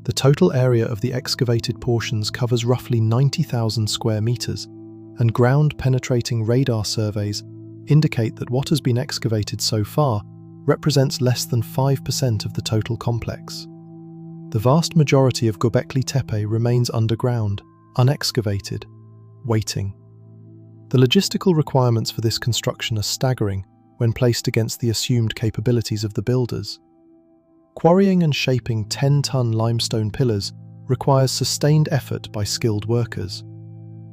The total area of the excavated portions covers roughly 90,000 square meters, and ground-penetrating radar surveys indicate that what has been excavated so far represents less than 5% of the total complex. The vast majority of Gobekli Tepe remains underground, unexcavated, waiting. The logistical requirements for this construction are staggering when placed against the assumed capabilities of the builders. Quarrying and shaping 10-ton limestone pillars requires sustained effort by skilled workers.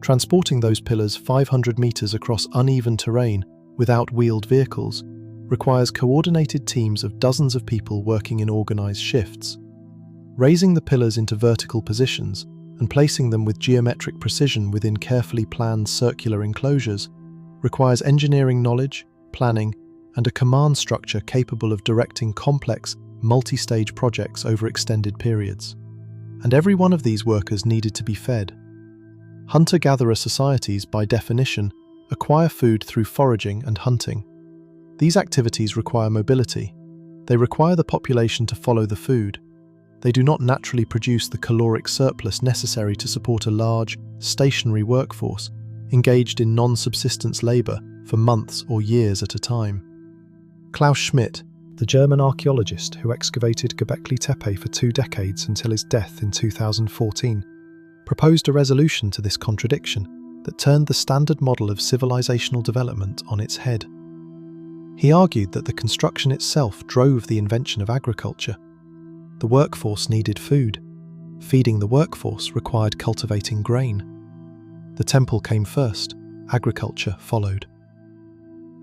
Transporting those pillars 500 meters across uneven terrain without wheeled vehicles requires coordinated teams of dozens of people working in organized shifts. Raising the pillars into vertical positions and placing them with geometric precision within carefully planned circular enclosures requires engineering knowledge, planning, and a command structure capable of directing complex, multi-stage projects over extended periods. And every one of these workers needed to be fed. Hunter-gatherer societies, by definition, acquire food through foraging and hunting. These activities require mobility. They require the population to follow the food. They do not naturally produce the caloric surplus necessary to support a large, stationary workforce engaged in non-subsistence labour for months or years at a time. Klaus Schmidt, the German archaeologist who excavated Gobekli Tepe for 2 decades until his death in 2014, proposed a resolution to this contradiction that turned the standard model of civilizational development on its head. He argued that the construction itself drove the invention of agriculture. The workforce needed food. Feeding the workforce required cultivating grain. The temple came first, agriculture followed.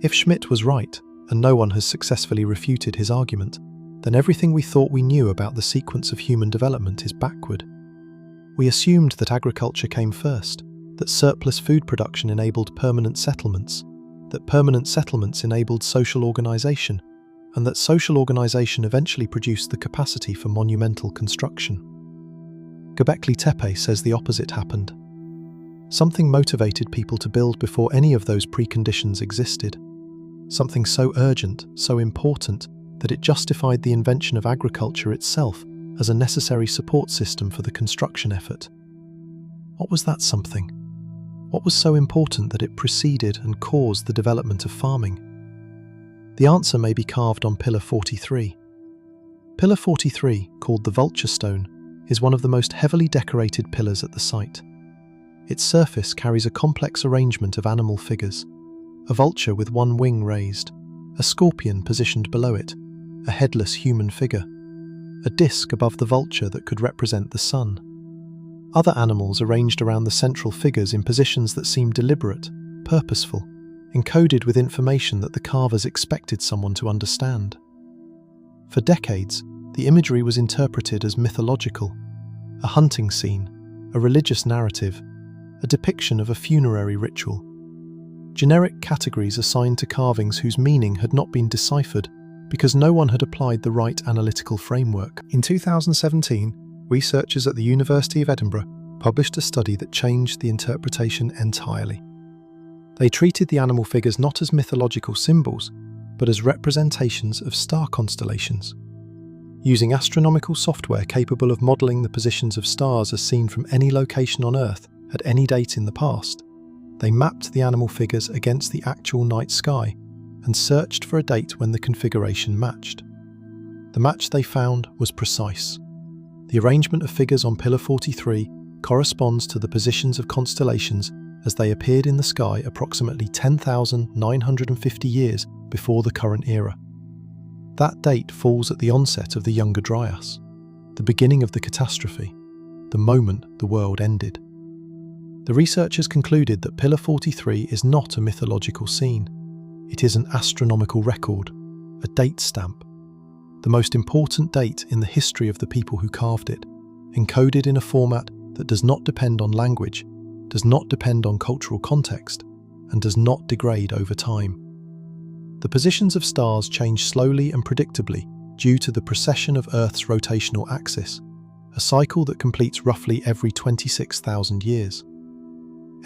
If Schmidt was right, and no one has successfully refuted his argument, then everything we thought we knew about the sequence of human development is backward. We assumed that agriculture came first, that surplus food production enabled permanent settlements, that permanent settlements enabled social organisation, and that social organisation eventually produced the capacity for monumental construction. Gobekli Tepe says the opposite happened. Something motivated people to build before any of those preconditions existed. Something so urgent, so important, that it justified the invention of agriculture itself as a necessary support system for the construction effort. What was that something? What was so important that it preceded and caused the development of farming? The answer may be carved on Pillar 43. Pillar 43, called the Vulture Stone, is one of the most heavily decorated pillars at the site. Its surface carries a complex arrangement of animal figures: a vulture with one wing raised, a scorpion positioned below it, a headless human figure, a disc above the vulture that could represent the sun. Other animals arranged around the central figures in positions that seem deliberate, purposeful, encoded with information that the carvers expected someone to understand. For decades, the imagery was interpreted as mythological: a hunting scene, a religious narrative, a depiction of a funerary ritual. Generic categories assigned to carvings whose meaning had not been deciphered because no one had applied the right analytical framework. In 2017, researchers at the University of Edinburgh published a study that changed the interpretation entirely. They treated the animal figures not as mythological symbols, but as representations of star constellations. Using astronomical software capable of modelling the positions of stars as seen from any location on Earth, at any date in the past. They mapped the animal figures against the actual night sky and searched for a date when the configuration matched. The match they found was precise. The arrangement of figures on Pillar 43 corresponds to the positions of constellations as they appeared in the sky approximately 10,950 years before the current era. That date falls at the onset of the Younger Dryas, the beginning of the catastrophe, the moment the world ended. The researchers concluded that Pillar 43 is not a mythological scene. It is an astronomical record, a date stamp, the most important date in the history of the people who carved it, encoded in a format that does not depend on language, does not depend on cultural context, and does not degrade over time. The positions of stars change slowly and predictably due to the precession of Earth's rotational axis, a cycle that completes roughly every 26,000 years.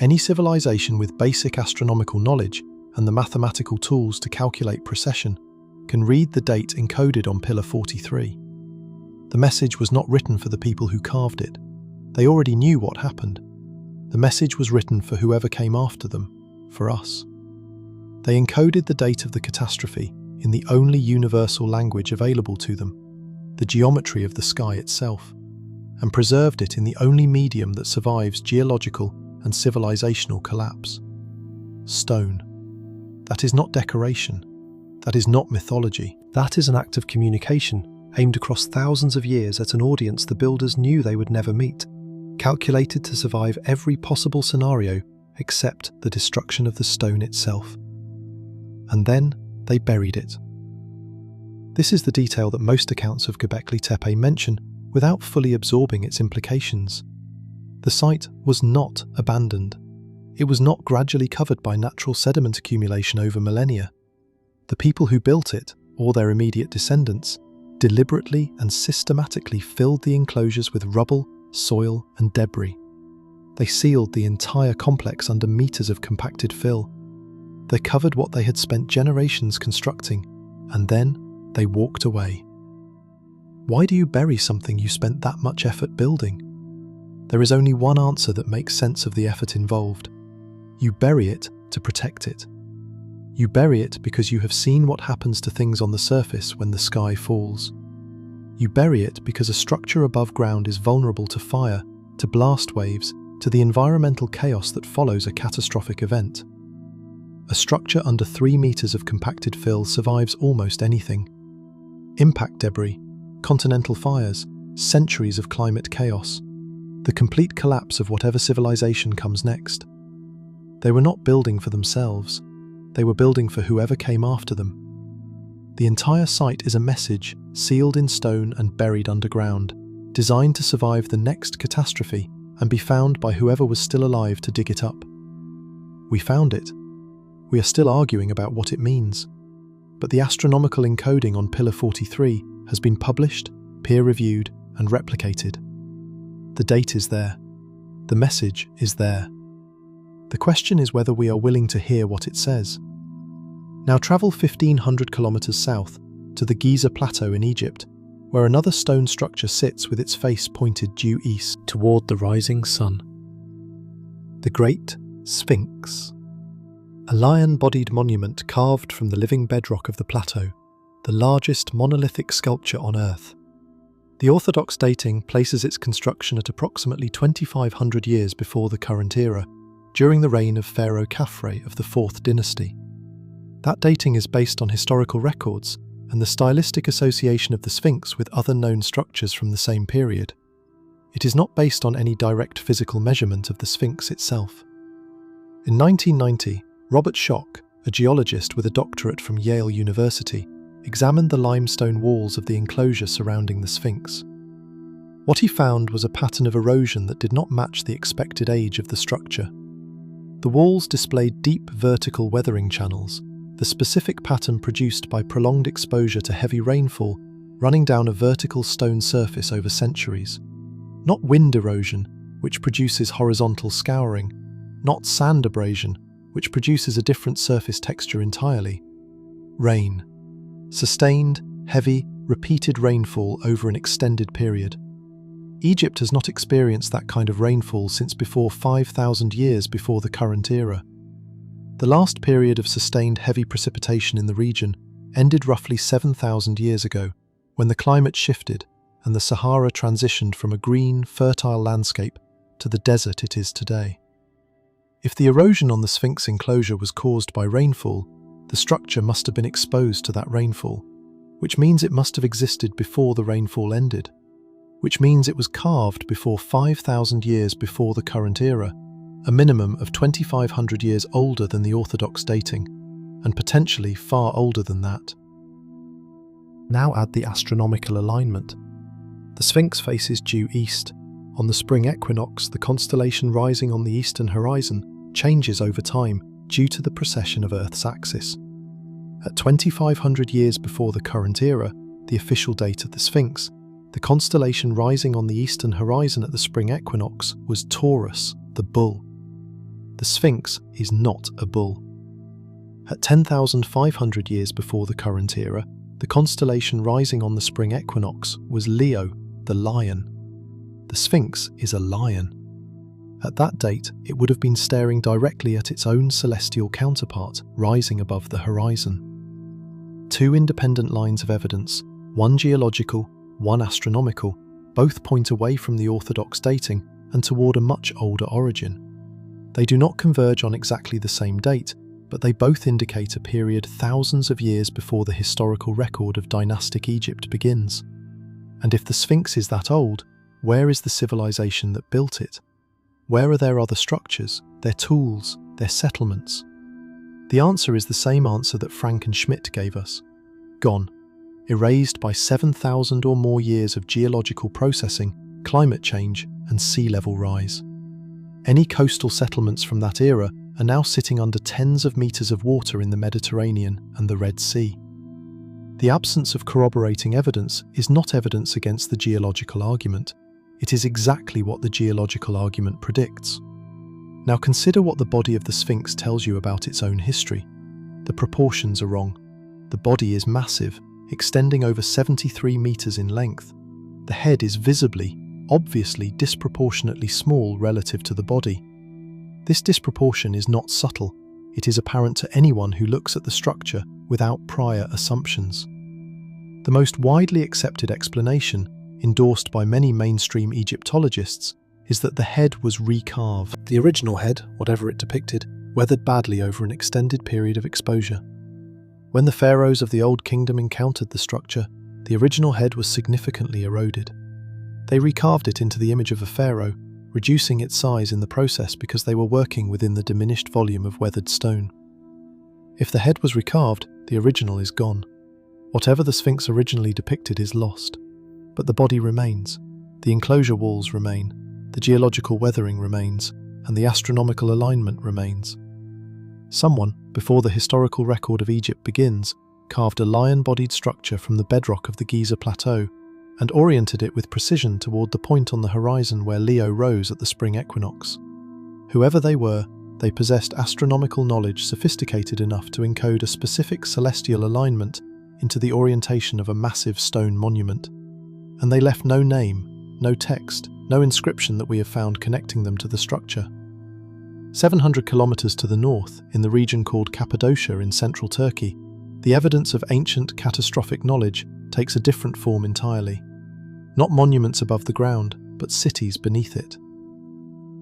Any civilization with basic astronomical knowledge and the mathematical tools to calculate precession can read the date encoded on Pillar 43. The message was not written for the people who carved it. They already knew what happened. The message was written for whoever came after them, for us. They encoded the date of the catastrophe in the only universal language available to them, the geometry of the sky itself, and preserved it in the only medium that survives geological and civilizational collapse: stone. That is not decoration. That is not mythology. That is an act of communication aimed across thousands of years at an audience the builders knew they would never meet, calculated to survive every possible scenario except the destruction of the stone itself. And then they buried it. This is the detail that most accounts of Gobekli Tepe mention without fully absorbing its implications. The site was not abandoned. It was not gradually covered by natural sediment accumulation over millennia. The people who built it, or their immediate descendants, deliberately and systematically filled the enclosures with rubble, soil, and debris. They sealed the entire complex under meters of compacted fill. They covered what they had spent generations constructing, and then they walked away. Why do you bury something you spent that much effort building? There is only one answer that makes sense of the effort involved. You bury it to protect it. You bury it because you have seen what happens to things on the surface when the sky falls. You bury it because a structure above ground is vulnerable to fire, to blast waves, to the environmental chaos that follows a catastrophic event. A structure under 3 meters of compacted fill survives almost anything. Impact debris, continental fires, centuries of climate chaos, the complete collapse of whatever civilization comes next. They were not building for themselves. They were building for whoever came after them. The entire site is a message, sealed in stone and buried underground, designed to survive the next catastrophe and be found by whoever was still alive to dig it up. We found it. We are still arguing about what it means. But the astronomical encoding on Pillar 43 has been published, peer-reviewed, and replicated. The date is there. The message is there. The question is whether we are willing to hear what it says. Now travel 1,500 kilometers south to the Giza Plateau in Egypt, where another stone structure sits with its face pointed due east toward the rising sun. The Great Sphinx. A lion-bodied monument carved from the living bedrock of the plateau, the largest monolithic sculpture on Earth. The orthodox dating places its construction at approximately 2,500 years before the current era, during the reign of Pharaoh Khafre of the 4th dynasty. That dating is based on historical records and the stylistic association of the Sphinx with other known structures from the same period. It is not based on any direct physical measurement of the Sphinx itself. In 1990, Robert Schoch, a geologist with a doctorate from Yale University, examined the limestone walls of the enclosure surrounding the Sphinx. What he found was a pattern of erosion that did not match the expected age of the structure. The walls displayed deep vertical weathering channels, the specific pattern produced by prolonged exposure to heavy rainfall running down a vertical stone surface over centuries. Not wind erosion, which produces horizontal scouring, not sand abrasion, which produces a different surface texture entirely. Rain. Sustained, heavy, repeated rainfall over an extended period. Egypt has not experienced that kind of rainfall since before 5,000 years before the current era. The last period of sustained heavy precipitation in the region ended roughly 7,000 years ago, when the climate shifted and the Sahara transitioned from a green, fertile landscape to the desert it is today. If the erosion on the Sphinx enclosure was caused by rainfall, the structure must have been exposed to that rainfall, which means it must have existed before the rainfall ended, which means it was carved before 5,000 years before the current era, a minimum of 2,500 years older than the orthodox dating, and potentially far older than that. Now add the astronomical alignment. The Sphinx faces due east. On the spring equinox, the constellation rising on the eastern horizon changes over time due to the precession of Earth's axis. At 2,500 years before the current era, the official date of the Sphinx, the constellation rising on the eastern horizon at the spring equinox was Taurus, the bull. The Sphinx is not a bull. At 10,500 years before the current era, the constellation rising on the spring equinox was Leo, the lion. The Sphinx is a lion. At that date, it would have been staring directly at its own celestial counterpart, rising above the horizon. Two independent lines of evidence, one geological, one astronomical, both point away from the orthodox dating and toward a much older origin. They do not converge on exactly the same date, but they both indicate a period thousands of years before the historical record of dynastic Egypt begins. And if the Sphinx is that old, where is the civilization that built it? Where are their other structures, their tools, their settlements? The answer is the same answer that Frank and Schmidt gave us. Gone. Erased by 7,000 or more years of geological processing, climate change, and sea level rise. Any coastal settlements from that era are now sitting under tens of meters of water in the Mediterranean and the Red Sea. The absence of corroborating evidence is not evidence against the geological argument. It is exactly what the geological argument predicts. Now consider what the body of the Sphinx tells you about its own history. The proportions are wrong. The body is massive, extending over 73 meters in length. The head is visibly, obviously disproportionately small relative to the body. This disproportion is not subtle. It is apparent to anyone who looks at the structure without prior assumptions. The most widely accepted explanation, endorsed by many mainstream Egyptologists, is that the head was recarved. The original head, whatever it depicted, weathered badly over an extended period of exposure. When the pharaohs of the Old Kingdom encountered the structure, the original head was significantly eroded. They recarved it into the image of a pharaoh, reducing its size in the process because they were working within the diminished volume of weathered stone. If the head was recarved, the original is gone. Whatever the Sphinx originally depicted is lost. But the body remains, the enclosure walls remain, the geological weathering remains, and the astronomical alignment remains. Someone, before the historical record of Egypt begins, carved a lion-bodied structure from the bedrock of the Giza Plateau and oriented it with precision toward the point on the horizon where Leo rose at the spring equinox. Whoever they were, they possessed astronomical knowledge sophisticated enough to encode a specific celestial alignment into the orientation of a massive stone monument. And they left no name, no text, no inscription that we have found connecting them to the structure. 700 kilometers to the north, in the region called Cappadocia in central Turkey, the evidence of ancient catastrophic knowledge takes a different form entirely. Not monuments above the ground, but cities beneath it.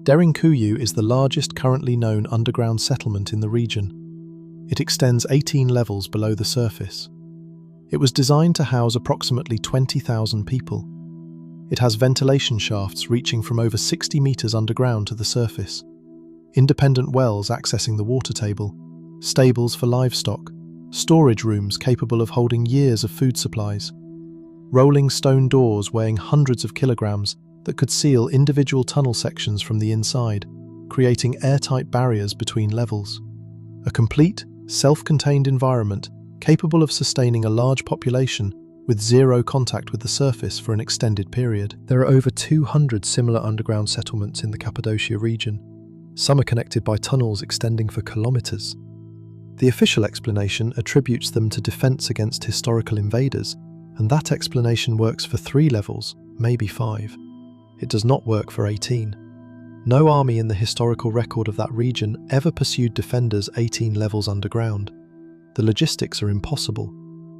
Derinkuyu is the largest currently known underground settlement in the region. It extends 18 levels below the surface. It was designed to house approximately 20,000 people. It has ventilation shafts reaching from over 60 meters underground to the surface, independent wells accessing the water table, stables for livestock, storage rooms capable of holding years of food supplies, rolling stone doors weighing hundreds of kilograms that could seal individual tunnel sections from the inside, creating airtight barriers between levels. A complete, self-contained environment capable of sustaining a large population with zero contact with the surface for an extended period. There are over 200 similar underground settlements in the Cappadocia region. Some are connected by tunnels extending for kilometers. The official explanation attributes them to defense against historical invaders, and that explanation works for 3 levels, maybe 5. It does not work for 18. No army in the historical record of that region ever pursued defenders 18 levels underground. The logistics are impossible.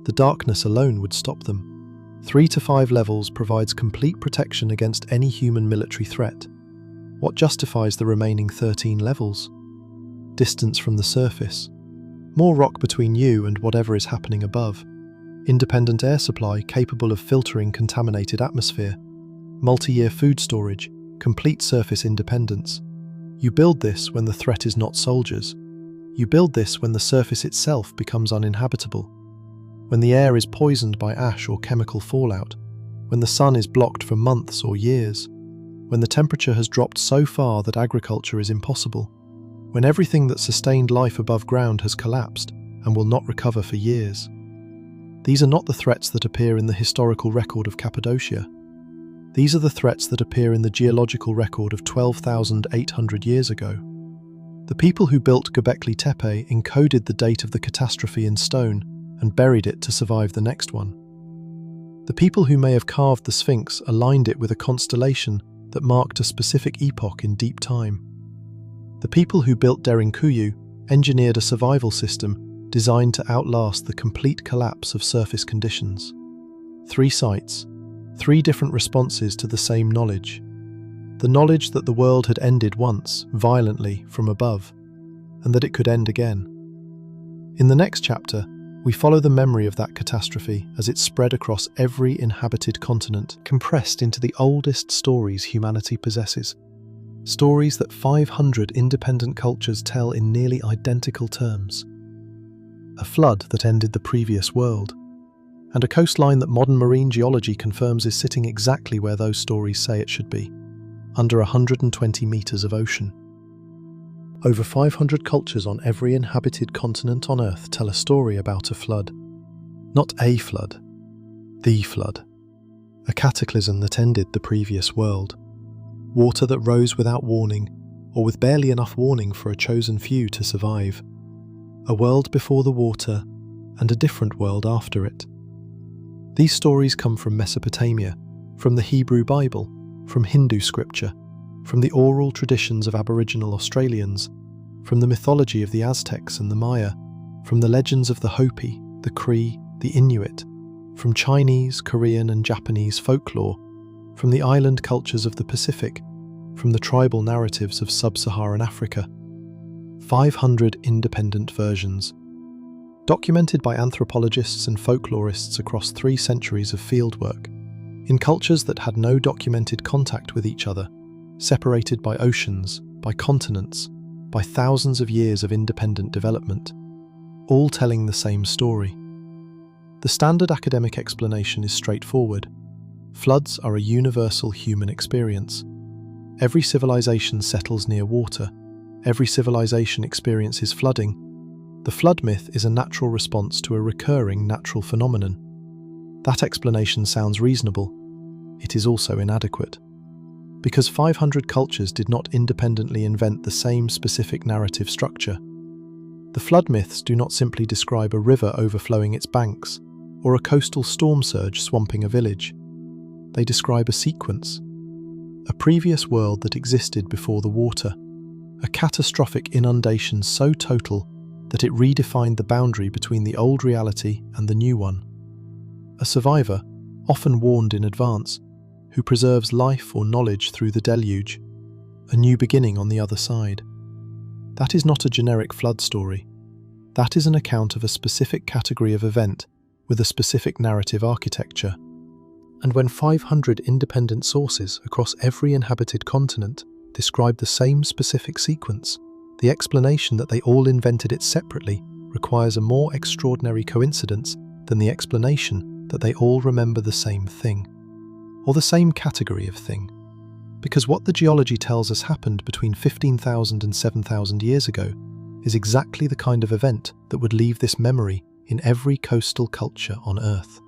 The darkness alone would stop them. 3 to 5 levels provides complete protection against any human military threat. What justifies the remaining 13 levels? Distance from the surface. More rock between you and whatever is happening above. Independent air supply capable of filtering contaminated atmosphere. Multi-year food storage. Complete surface independence. You build this when the threat is not soldiers. You build this when the surface itself becomes uninhabitable. When the air is poisoned by ash or chemical fallout. When the sun is blocked for months or years. When the temperature has dropped so far that agriculture is impossible. When everything that sustained life above ground has collapsed and will not recover for years. These are not the threats that appear in the historical record of Cappadocia. These are the threats that appear in the geological record of 12,800 years ago. The people who built Gobekli Tepe encoded the date of the catastrophe in stone and buried it to survive the next one. The people who may have carved the Sphinx aligned it with a constellation that marked a specific epoch in deep time. The people who built Derinkuyu engineered a survival system designed to outlast the complete collapse of surface conditions. 3 sites. 3 different responses to the same knowledge. The knowledge that the world had ended once, violently, from above, and that it could end again. In the next chapter, we follow the memory of that catastrophe as it spread across every inhabited continent, compressed into the oldest stories humanity possesses. Stories that 500 independent cultures tell in nearly identical terms. A flood that ended the previous world. And a coastline that modern marine geology confirms is sitting exactly where those stories say it should be, under 120 meters of ocean. Over 500 cultures on every inhabited continent on Earth tell a story about a flood. Not a flood, the flood. A cataclysm that ended the previous world. Water that rose without warning, or with barely enough warning for a chosen few to survive. A world before the water, and a different world after it. These stories come from Mesopotamia, from the Hebrew Bible, from Hindu scripture, from the oral traditions of Aboriginal Australians, from the mythology of the Aztecs and the Maya, from the legends of the Hopi, the Cree, the Inuit, from Chinese, Korean and Japanese folklore, from the island cultures of the Pacific, from the tribal narratives of sub-Saharan Africa. 500 independent versions. Documented by anthropologists and folklorists across 3 centuries of fieldwork, in cultures that had no documented contact with each other, separated by oceans, by continents, by thousands of years of independent development, all telling the same story. The standard academic explanation is straightforward. Floods are a universal human experience. Every civilization settles near water. Every civilization experiences flooding. The flood myth is a natural response to a recurring natural phenomenon. That explanation sounds reasonable. It is also inadequate. Because 500 cultures did not independently invent the same specific narrative structure. The flood myths do not simply describe a river overflowing its banks, or a coastal storm surge swamping a village. They describe a sequence. A previous world that existed before the water. A catastrophic inundation so total that it redefined the boundary between the old reality and the new one. A survivor, often warned in advance, who preserves life or knowledge through the deluge, a new beginning on the other side. That is not a generic flood story. That is an account of a specific category of event with a specific narrative architecture. And when 500 independent sources across every inhabited continent describe the same specific sequence, the explanation that they all invented it separately requires a more extraordinary coincidence than the explanation that they all remember the same thing, or the same category of thing. Because what the geology tells us happened between 15,000 and 7,000 years ago is exactly the kind of event that would leave this memory in every coastal culture on Earth.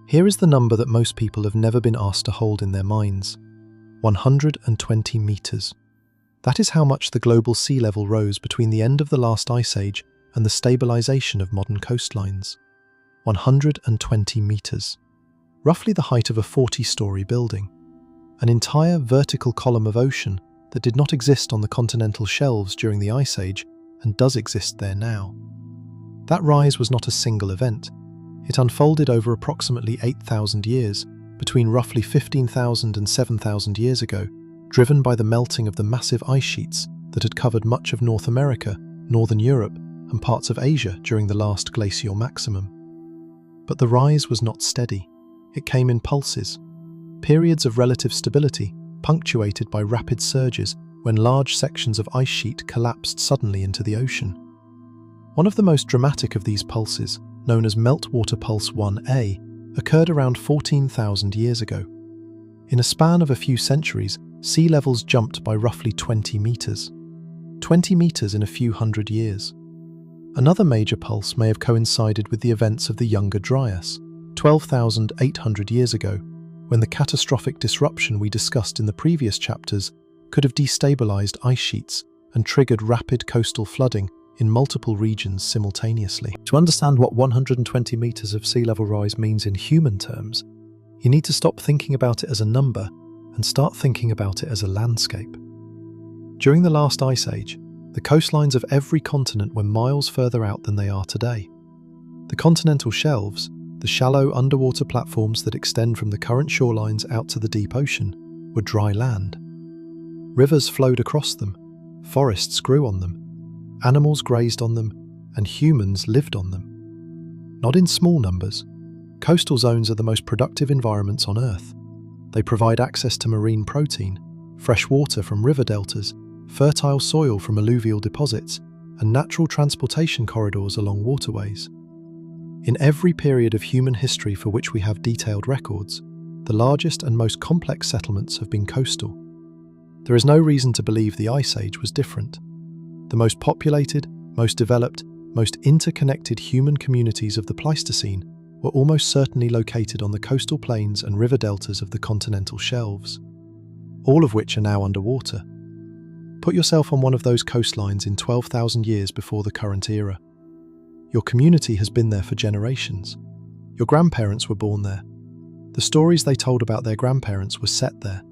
Here is the number that most people have never been asked to hold in their minds: 120 meters. That is how much the global sea level rose between the end of the last ice age and the stabilization of modern coastlines. 120 meters. Roughly the height of a 40-story building. an entire vertical column of ocean that did not exist on the continental shelves during the Ice Age and does exist there now. That rise was not a single event. It unfolded over approximately 8,000 years, between roughly 15,000 and 7,000 years ago, driven by the melting of the massive ice sheets that had covered much of North America, Northern Europe, and parts of Asia during the last glacial maximum. But the rise was not steady. It came in pulses, periods of relative stability, punctuated by rapid surges when large sections of ice sheet collapsed suddenly into the ocean. One of the most dramatic of these pulses, known as Meltwater Pulse 1A, occurred around 14,000 years ago. In a span of a few centuries, sea levels jumped by roughly 20 meters. 20 meters in a few hundred years. Another major pulse may have coincided with the events of the Younger Dryas, 12,800 years ago, when the catastrophic disruption we discussed in the previous chapters could have destabilized ice sheets and triggered rapid coastal flooding in multiple regions simultaneously. To understand what 120 meters of sea level rise means in human terms, you need to stop thinking about it as a number and start thinking about it as a landscape. During the last ice age, the coastlines of every continent were miles further out than they are today. The continental shelves, the shallow underwater platforms that extend from the current shorelines out to the deep ocean, were dry land. Rivers flowed across them, forests grew on them, animals grazed on them, and humans lived on them. Not in small numbers, coastal zones are the most productive environments on Earth. They provide access to marine protein, fresh water from river deltas, fertile soil from alluvial deposits, and natural transportation corridors along waterways. In every period of human history for which we have detailed records, the largest and most complex settlements have been coastal. There is no reason to believe the Ice Age was different. The most populated, most developed, most interconnected human communities of the Pleistocene were almost certainly located on the coastal plains and river deltas of the continental shelves, all of which are now underwater. Put yourself on one of those coastlines in 12,000 years before the current era. Your community has been there for generations. Your grandparents were born there. The stories they told about their grandparents were set there.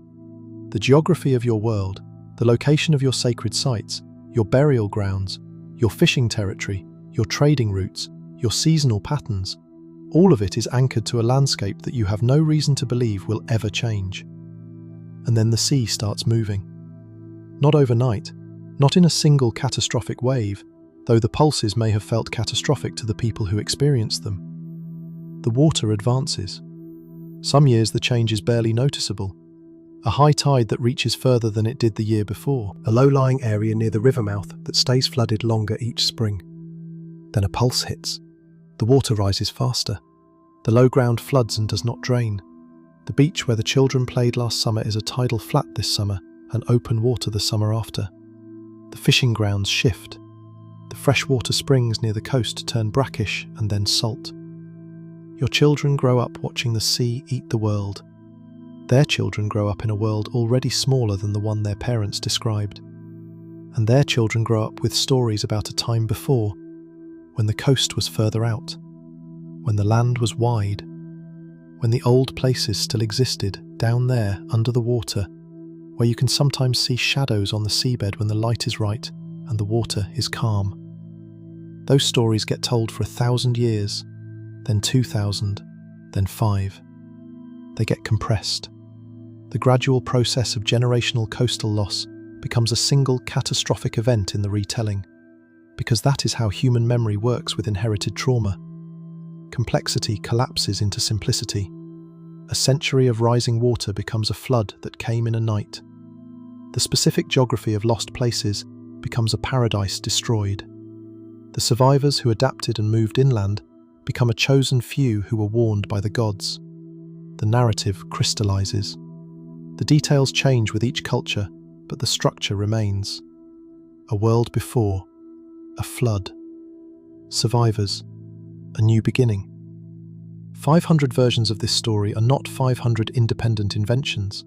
The geography of your world, the location of your sacred sites, your burial grounds, your fishing territory, your trading routes, your seasonal patterns, all of it is anchored to a landscape that you have no reason to believe will ever change. And then the sea starts moving. Not overnight, not in a single catastrophic wave, though the pulses may have felt catastrophic to the people who experienced them. The water advances. Some years the change is barely noticeable. A high tide that reaches further than it did the year before. A low-lying area near the river mouth that stays flooded longer each spring. Then a pulse hits. The water rises faster. The low ground floods and does not drain. The beach where the children played last summer is a tidal flat this summer and open water the summer after. The fishing grounds shift. The freshwater springs near the coast turn brackish and then salt. Your children grow up watching the sea eat the world. Their children grow up in a world already smaller than the one their parents described. And their children grow up with stories about a time before, when the coast was further out, when the land was wide, when the old places still existed down there under the water, where you can sometimes see shadows on the seabed when the light is right and the water is calm. Those stories get told for 1,000 years, then 2,000, then 5. They get compressed. The gradual process of generational coastal loss becomes a single catastrophic event in the retelling, because that is how human memory works with inherited trauma. Complexity collapses into simplicity. A century of rising water becomes a flood that came in a night. The specific geography of lost places becomes a paradise destroyed. The survivors who adapted and moved inland become a chosen few who were warned by the gods. The narrative crystallizes. The details change with each culture, but the structure remains. A world before, a flood. Survivors, a new beginning. 500 versions of this story are not 500 independent inventions.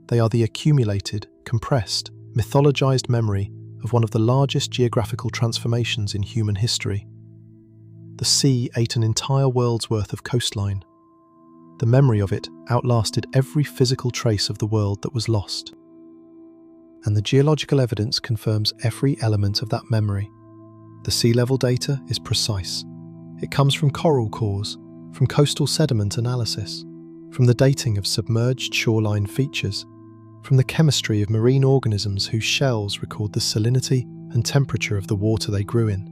They are the accumulated, compressed, mythologized memory of one of the largest geographical transformations in human history. The sea ate an entire world's worth of coastline. the memory of it outlasted every physical trace of the world that was lost. And the geological evidence confirms every element of that memory. The sea level data is precise. It comes from coral cores, from coastal sediment analysis, from the dating of submerged shoreline features, from the chemistry of marine organisms whose shells record the salinity and temperature of the water they grew in.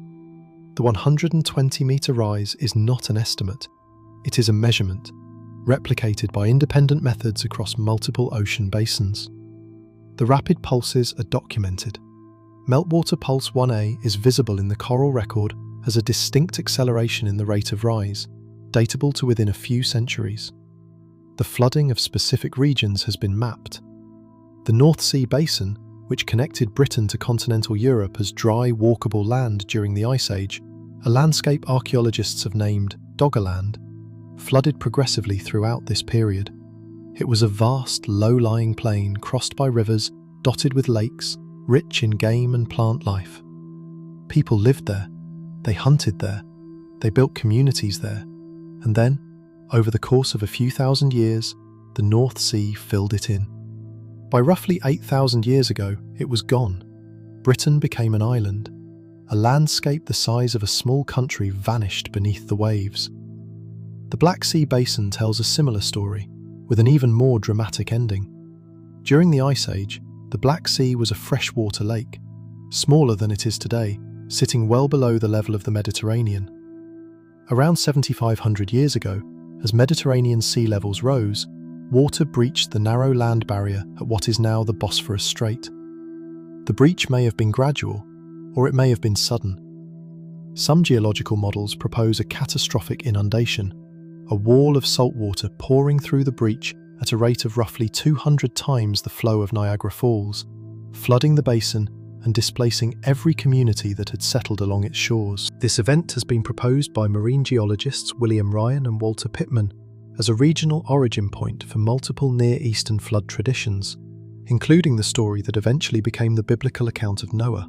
The 120-metre rise is not an estimate, it is a measurement, replicated by independent methods across multiple ocean basins. The rapid pulses are documented. Meltwater Pulse 1A is visible in the coral record as a distinct acceleration in the rate of rise, datable to within a few centuries. The flooding of specific regions has been mapped. The North Sea basin, which connected Britain to continental Europe as dry, walkable land during the Ice Age, a landscape archaeologists have named Doggerland, flooded progressively throughout this period. It was a vast, low-lying plain crossed by rivers, dotted with lakes, rich in game and plant life. People lived there, they hunted there, they built communities there, and then, over the course of a few thousand years, the North Sea filled it in. By roughly 8,000 years ago, it was gone. Britain became an island. A landscape the size of a small country vanished beneath the waves. The Black Sea basin tells a similar story, with an even more dramatic ending. During the Ice Age, the Black Sea was a freshwater lake, smaller than it is today, sitting well below the level of the Mediterranean. Around 7,500 years ago, as Mediterranean sea levels rose, water breached the narrow land barrier at what is now the Bosphorus Strait. The breach may have been gradual, or it may have been sudden. Some geological models propose a catastrophic inundation, a wall of salt water pouring through the breach at a rate of roughly 200 times the flow of Niagara Falls, flooding the basin and displacing every community that had settled along its shores. This event has been proposed by marine geologists William Ryan and Walter Pittman as a regional origin point for multiple Near Eastern flood traditions, including the story that eventually became the biblical account of Noah.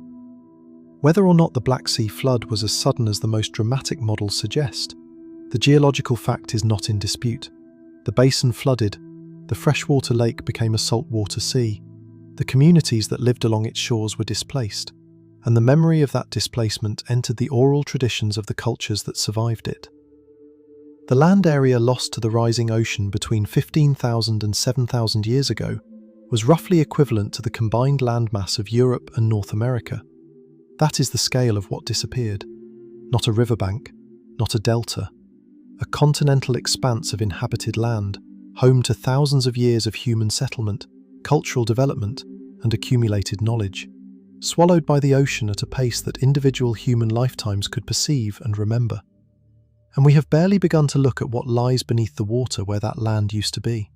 Whether or not the Black Sea flood was as sudden as the most dramatic models suggest, the geological fact is not in dispute. The basin flooded, the freshwater lake became a saltwater sea, the communities that lived along its shores were displaced, and the memory of that displacement entered the oral traditions of the cultures that survived it. The land area lost to the rising ocean between 15,000 and 7,000 years ago was roughly equivalent to the combined landmass of Europe and North America. That is the scale of what disappeared. Not a riverbank, not a delta. A continental expanse of inhabited land, home to thousands of years of human settlement, cultural development, and accumulated knowledge, swallowed by the ocean at a pace that individual human lifetimes could perceive and remember. And we have barely begun to look at what lies beneath the water where that land used to be.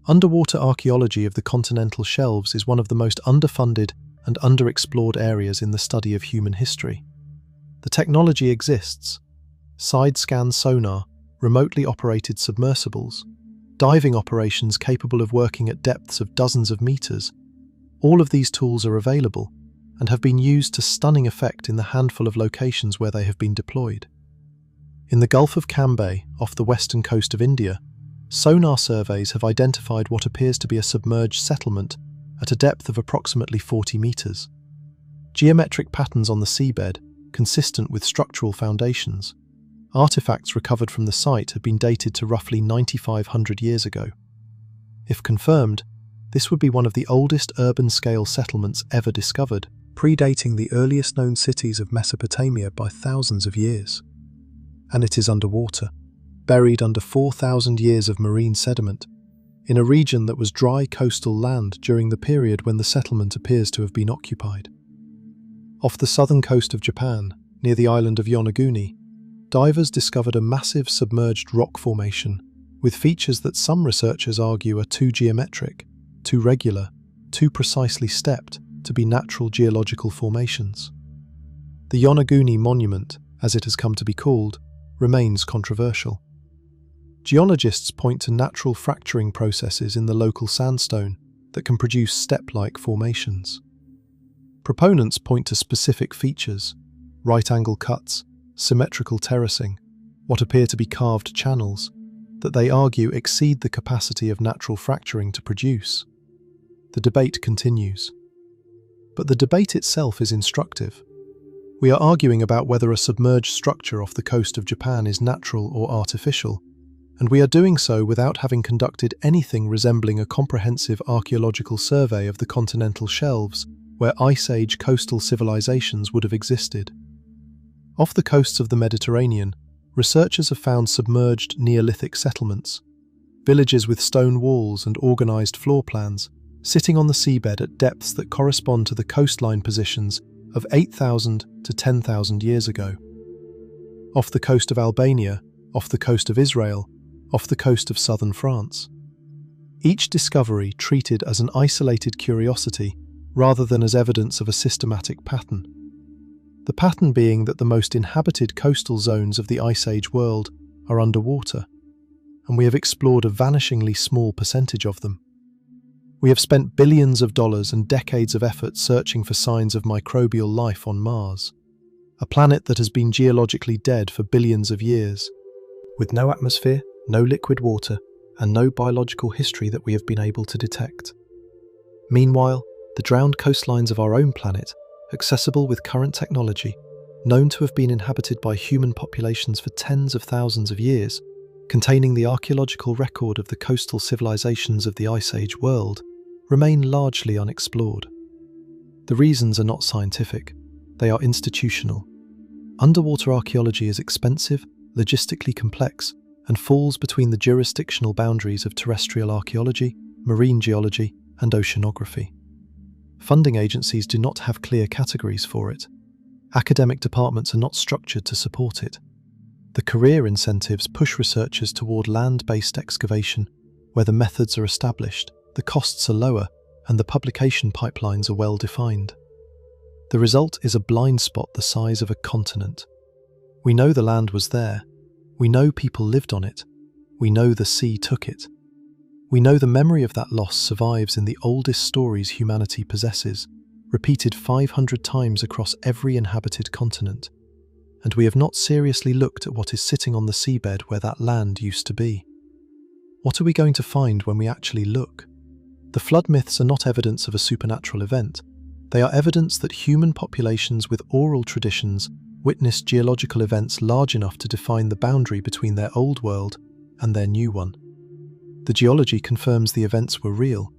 Underwater archaeology of the continental shelves is one of the most underfunded and underexplored areas in the study of human history. The technology exists: side-scan sonar, remotely operated submersibles, diving operations capable of working at depths of dozens of meters. All of these tools are available and have been used to stunning effect in the handful of locations where they have been deployed. In the Gulf of Cambay, off the western coast of India, sonar surveys have identified what appears to be a submerged settlement at a depth of approximately 40 meters. Geometric patterns on the seabed, consistent with structural foundations. Artifacts recovered from the site have been dated to roughly 9,500 years ago. If confirmed, this would be one of the oldest urban-scale settlements ever discovered, predating the earliest known cities of Mesopotamia by thousands of years. And it is underwater, buried under 4,000 years of marine sediment, in a region that was dry coastal land during the period when the settlement appears to have been occupied. Off the southern coast of Japan, near the island of Yonaguni, divers discovered a massive submerged rock formation with features that some researchers argue are too geometric, too regular, too precisely stepped to be natural geological formations. The Yonaguni Monument, as it has come to be called, remains controversial. Geologists point to natural fracturing processes in the local sandstone that can produce step-like formations. Proponents point to specific features: right-angle cuts, symmetrical terracing, what appear to be carved channels, that they argue exceed the capacity of natural fracturing to produce. The debate continues. But the debate itself is instructive. We are arguing about whether a submerged structure off the coast of Japan is natural or artificial, and we are doing so without having conducted anything resembling a comprehensive archaeological survey of the continental shelves where Ice Age coastal civilizations would have existed. Off the coasts of the Mediterranean, researchers have found submerged Neolithic settlements, villages with stone walls and organized floor plans, sitting on the seabed at depths that correspond to the coastline positions of 8,000 to 10,000 years ago. Off the coast of Albania, off the coast of Israel, off the coast of southern France. Each discovery treated as an isolated curiosity rather than as evidence of a systematic pattern. The pattern being that the most inhabited coastal zones of the Ice Age world are underwater, and we have explored a vanishingly small percentage of them. We have spent billions of dollars and decades of effort searching for signs of microbial life on Mars, a planet that has been geologically dead for billions of years, with no atmosphere, no liquid water, and no biological history that we have been able to detect. Meanwhile, the drowned coastlines of our own planet, accessible with current technology, known to have been inhabited by human populations for tens of thousands of years, containing the archaeological record of the coastal civilizations of the Ice Age world, remain largely unexplored. The reasons are not scientific, they are institutional. Underwater archaeology is expensive, logistically complex, and falls between the jurisdictional boundaries of terrestrial archaeology, marine geology, and oceanography. Funding agencies do not have clear categories for it. Academic departments are not structured to support it. The career incentives push researchers toward land-based excavation, where the methods are established, the costs are lower, and the publication pipelines are well defined. The result is a blind spot the size of a continent. We know the land was there. We know people lived on it. We know the sea took it. We know the memory of that loss survives in the oldest stories humanity possesses, repeated 500 times across every inhabited continent. And we have not seriously looked at what is sitting on the seabed where that land used to be. What are we going to find when we actually look? The flood myths are not evidence of a supernatural event. They are evidence that human populations with oral traditions witnessed geological events large enough to define the boundary between their old world and their new one. The geology confirms the events were real.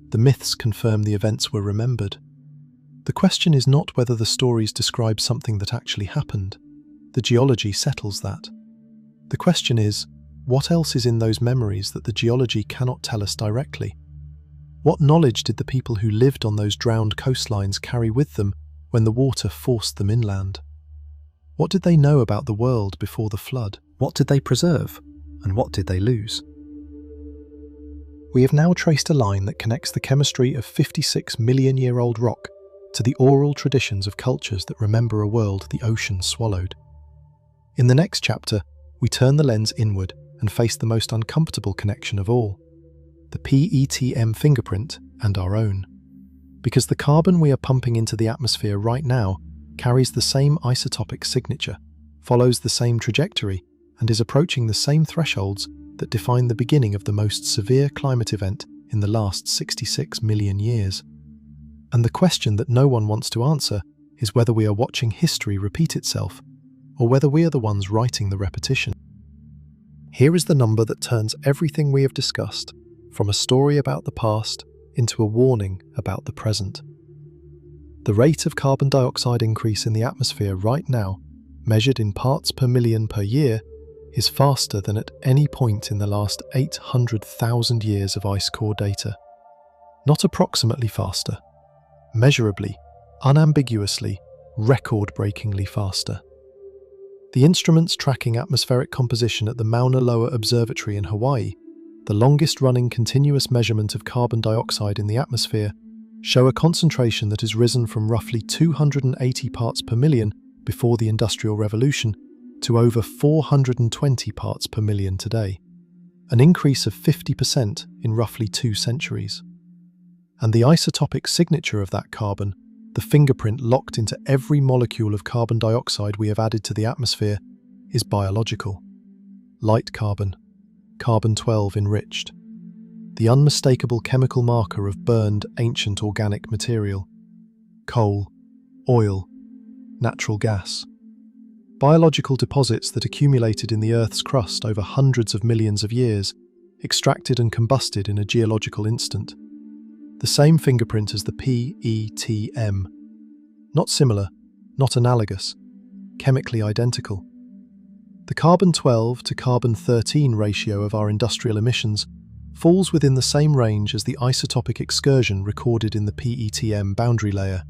The myths confirm the events were remembered. The question is not whether the stories describe something that actually happened. The geology settles that. The question is, what else is in those memories that the geology cannot tell us directly? What knowledge did the people who lived on those drowned coastlines carry with them when the water forced them inland? What did they know about the world before the flood? What did they preserve, and what did they lose? We have now traced a line that connects the chemistry of 56-million-year-old rock to the oral traditions of cultures that remember a world the ocean swallowed. In the next chapter, we turn the lens inward and face the most uncomfortable connection of all, the PETM fingerprint and our own. Because the carbon we are pumping into the atmosphere right now carries the same isotopic signature, follows the same trajectory, and is approaching the same thresholds that define the beginning of the most severe climate event in the last 66 million years. And the question that no one wants to answer is whether we are watching history repeat itself, or whether we are the ones writing the repetition. Here is the number that turns everything we have discussed, from a story about the past, into a warning about the present. The rate of carbon dioxide increase in the atmosphere right now, measured in parts per million per year, is faster than at any point in the last 800,000 years of ice core data. Not approximately faster, measurably, unambiguously, record-breakingly faster. The instruments tracking atmospheric composition at the Mauna Loa Observatory in Hawaii, the longest-running continuous measurement of carbon dioxide in the atmosphere, show a concentration that has risen from roughly 280 parts per million before the Industrial Revolution to over 420 parts per million today, an increase of 50% in roughly 2 centuries. And the isotopic signature of that carbon, the fingerprint locked into every molecule of carbon dioxide we have added to the atmosphere, is biological. Light carbon, carbon-12 enriched, the unmistakable chemical marker of burned ancient organic material, coal, oil, natural gas. Biological deposits that accumulated in the Earth's crust over hundreds of millions of years, extracted and combusted in a geological instant. The same fingerprint as the PETM. Not similar, not analogous, chemically identical. The carbon-12 to carbon-13 ratio of our industrial emissions falls within the same range as the isotopic excursion recorded in the PETM boundary layer.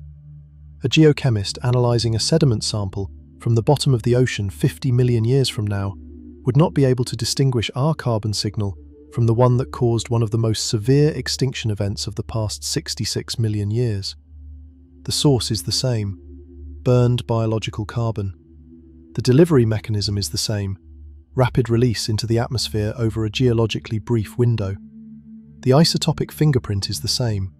A geochemist analysing a sediment sample from the bottom of the ocean 50 million years from now would not be able to distinguish our carbon signal from the one that caused one of the most severe extinction events of the past 66 million years. The source is the same: burned biological carbon. The delivery mechanism is the same: rapid release into the atmosphere over a geologically brief window. The isotopic fingerprint is the same: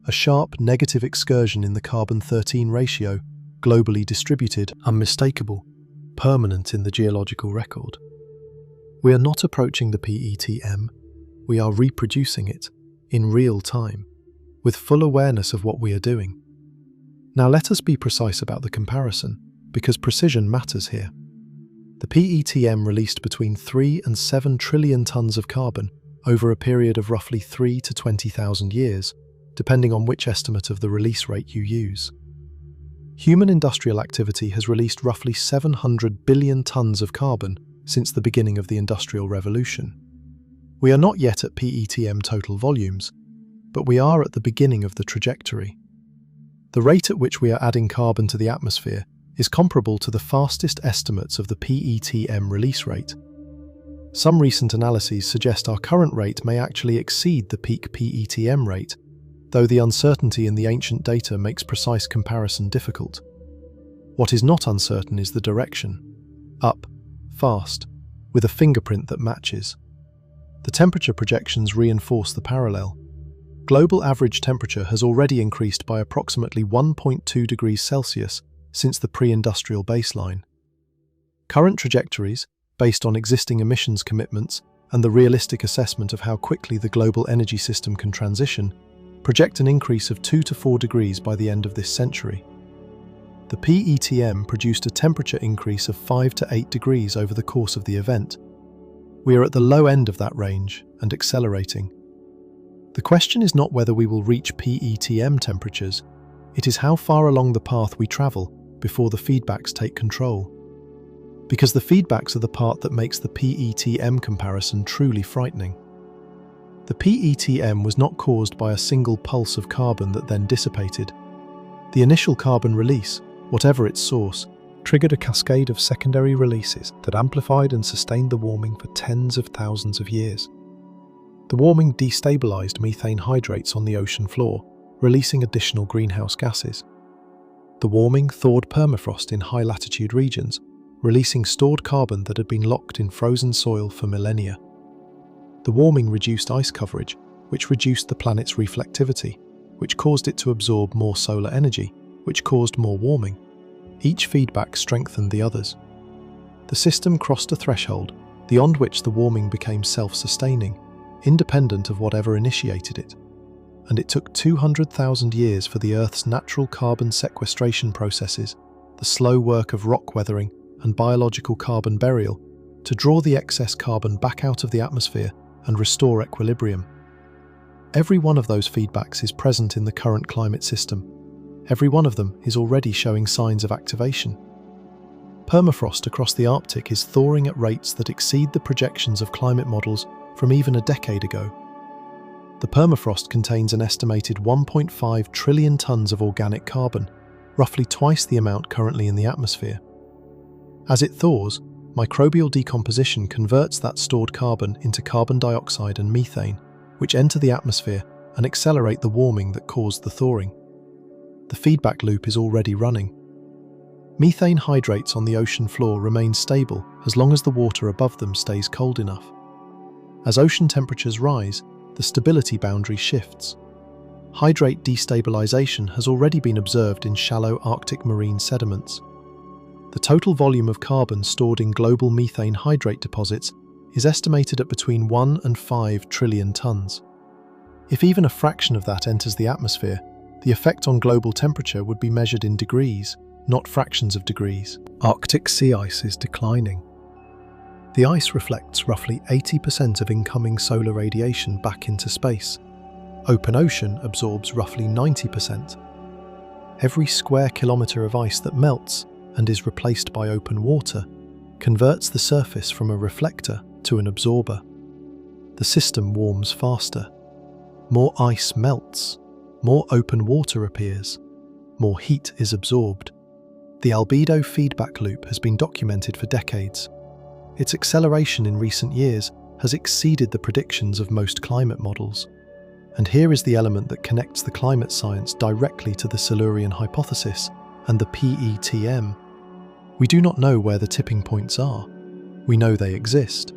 a sharp negative excursion in the carbon-13 ratio, globally distributed, unmistakable, permanent in the geological record. We are not approaching the PETM, we are reproducing it, in real time, with full awareness of what we are doing. Now let us be precise about the comparison, because precision matters here. The PETM released between 3 and 7 trillion tons of carbon over a period of roughly 3 to 20,000 years, depending on which estimate of the release rate you use. Human industrial activity has released roughly 700 billion tons of carbon since the beginning of the Industrial Revolution. We are not yet at PETM total volumes, but we are at the beginning of the trajectory. The rate at which we are adding carbon to the atmosphere is comparable to the fastest estimates of the PETM release rate. Some recent analyses suggest our current rate may actually exceed the peak PETM rate, though the uncertainty in the ancient data makes precise comparison difficult. What is not uncertain is the direction: up, fast, with a fingerprint that matches. The temperature projections reinforce the parallel. Global average temperature has already increased by approximately 1.2 degrees Celsius since the pre-industrial baseline. Current trajectories, based on existing emissions commitments and the realistic assessment of how quickly the global energy system can transition, project an increase of 2 to 4 degrees by the end of this century. The PETM produced a temperature increase of 5 to 8 degrees over the course of the event. We are at the low end of that range and accelerating. The question is not whether we will reach PETM temperatures, it is how far along the path we travel before the feedbacks take control. Because the feedbacks are the part that makes the PETM comparison truly frightening. The PETM was not caused by a single pulse of carbon that then dissipated. The initial carbon release, whatever its source, triggered a cascade of secondary releases that amplified and sustained the warming for tens of thousands of years. The warming destabilized methane hydrates on the ocean floor, releasing additional greenhouse gases. The warming thawed permafrost in high-latitude regions, releasing stored carbon that had been locked in frozen soil for millennia. The warming reduced ice coverage, which reduced the planet's reflectivity, which caused it to absorb more solar energy, which caused more warming. Each feedback strengthened the others. The system crossed a threshold, beyond which the warming became self-sustaining, independent of whatever initiated it. And it took 200,000 years for the Earth's natural carbon sequestration processes, the slow work of rock weathering and biological carbon burial, to draw the excess carbon back out of the atmosphere and restore equilibrium. Every one of those feedbacks is present in the current climate system. Every one of them is already showing signs of activation. Permafrost across the Arctic is thawing at rates that exceed the projections of climate models from even a decade ago. The permafrost contains an estimated 1.5 trillion tons of organic carbon, roughly twice the amount currently in the atmosphere. As it thaws, microbial decomposition converts that stored carbon into carbon dioxide and methane, which enter the atmosphere and accelerate the warming that caused the thawing. The feedback loop is already running. Methane hydrates on the ocean floor remain stable as long as the water above them stays cold enough. As ocean temperatures rise, the stability boundary shifts. Hydrate destabilization has already been observed in shallow Arctic marine sediments. The total volume of carbon stored in global methane hydrate deposits is estimated at between 1 and 5 trillion tons. If even a fraction of that enters the atmosphere, the effect on global temperature would be measured in degrees, not fractions of degrees. Arctic sea ice is declining. The ice reflects roughly 80% of incoming solar radiation back into space. Open ocean absorbs roughly 90%. Every square kilometre of ice that melts and is replaced by open water converts the surface from a reflector to an absorber. The system warms faster. More ice melts, more open water appears, more heat is absorbed. The albedo feedback loop has been documented for decades. Its acceleration in recent years has exceeded the predictions of most climate models. And here is the element that connects the climate science directly to the Silurian Hypothesis and the PETM. We do not know where the tipping points are. We know they exist.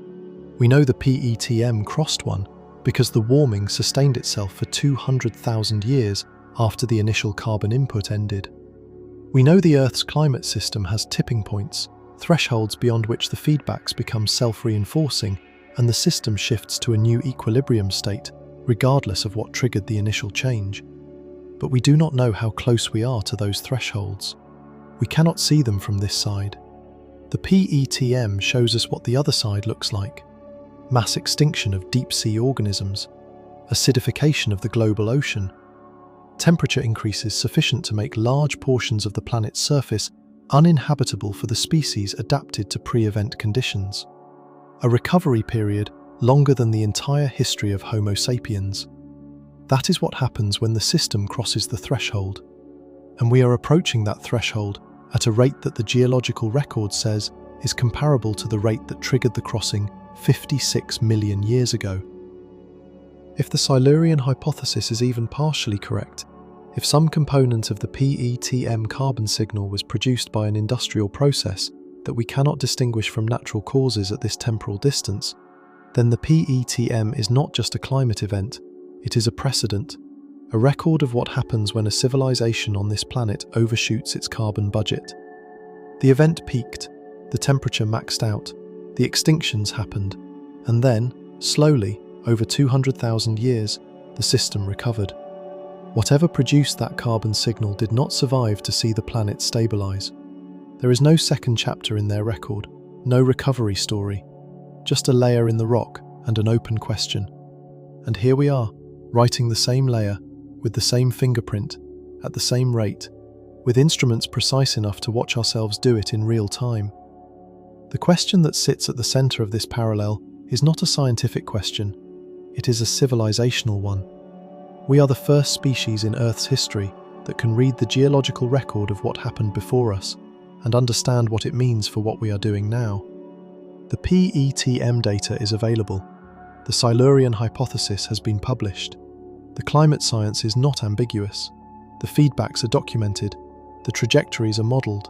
We know the PETM crossed one because the warming sustained itself for 200,000 years after the initial carbon input ended. We know the Earth's climate system has tipping points, thresholds beyond which the feedbacks become self-reinforcing and the system shifts to a new equilibrium state, regardless of what triggered the initial change. But we do not know how close we are to those thresholds. We cannot see them from this side. The PETM shows us what the other side looks like. Mass extinction of deep-sea organisms, acidification of the global ocean, temperature increases sufficient to make large portions of the planet's surface uninhabitable for the species adapted to pre-event conditions. A recovery period longer than the entire history of Homo sapiens. That is what happens when the system crosses the threshold. And we are approaching that threshold at a rate that the geological record says is comparable to the rate that triggered the crossing 56 million years ago. If the Silurian hypothesis is even partially correct, if some component of the PETM carbon signal was produced by an industrial process that we cannot distinguish from natural causes at this temporal distance, then the PETM is not just a climate event, it is a precedent, a record of what happens when a civilization on this planet overshoots its carbon budget. The event peaked, the temperature maxed out, the extinctions happened, and then, slowly, over 200,000 years, the system recovered. Whatever produced that carbon signal did not survive to see the planet stabilize. There is no second chapter in their record, no recovery story, just a layer in the rock and an open question. And here we are, writing the same layer, with the same fingerprint, at the same rate, with instruments precise enough to watch ourselves do it in real time. The question that sits at the center of this parallel is not a scientific question, it is a civilizational one. We are the first species in Earth's history that can read the geological record of what happened before us and understand what it means for what we are doing now. The PETM data is available. The Silurian hypothesis has been published. The climate science is not ambiguous. The feedbacks are documented. The trajectories are modelled.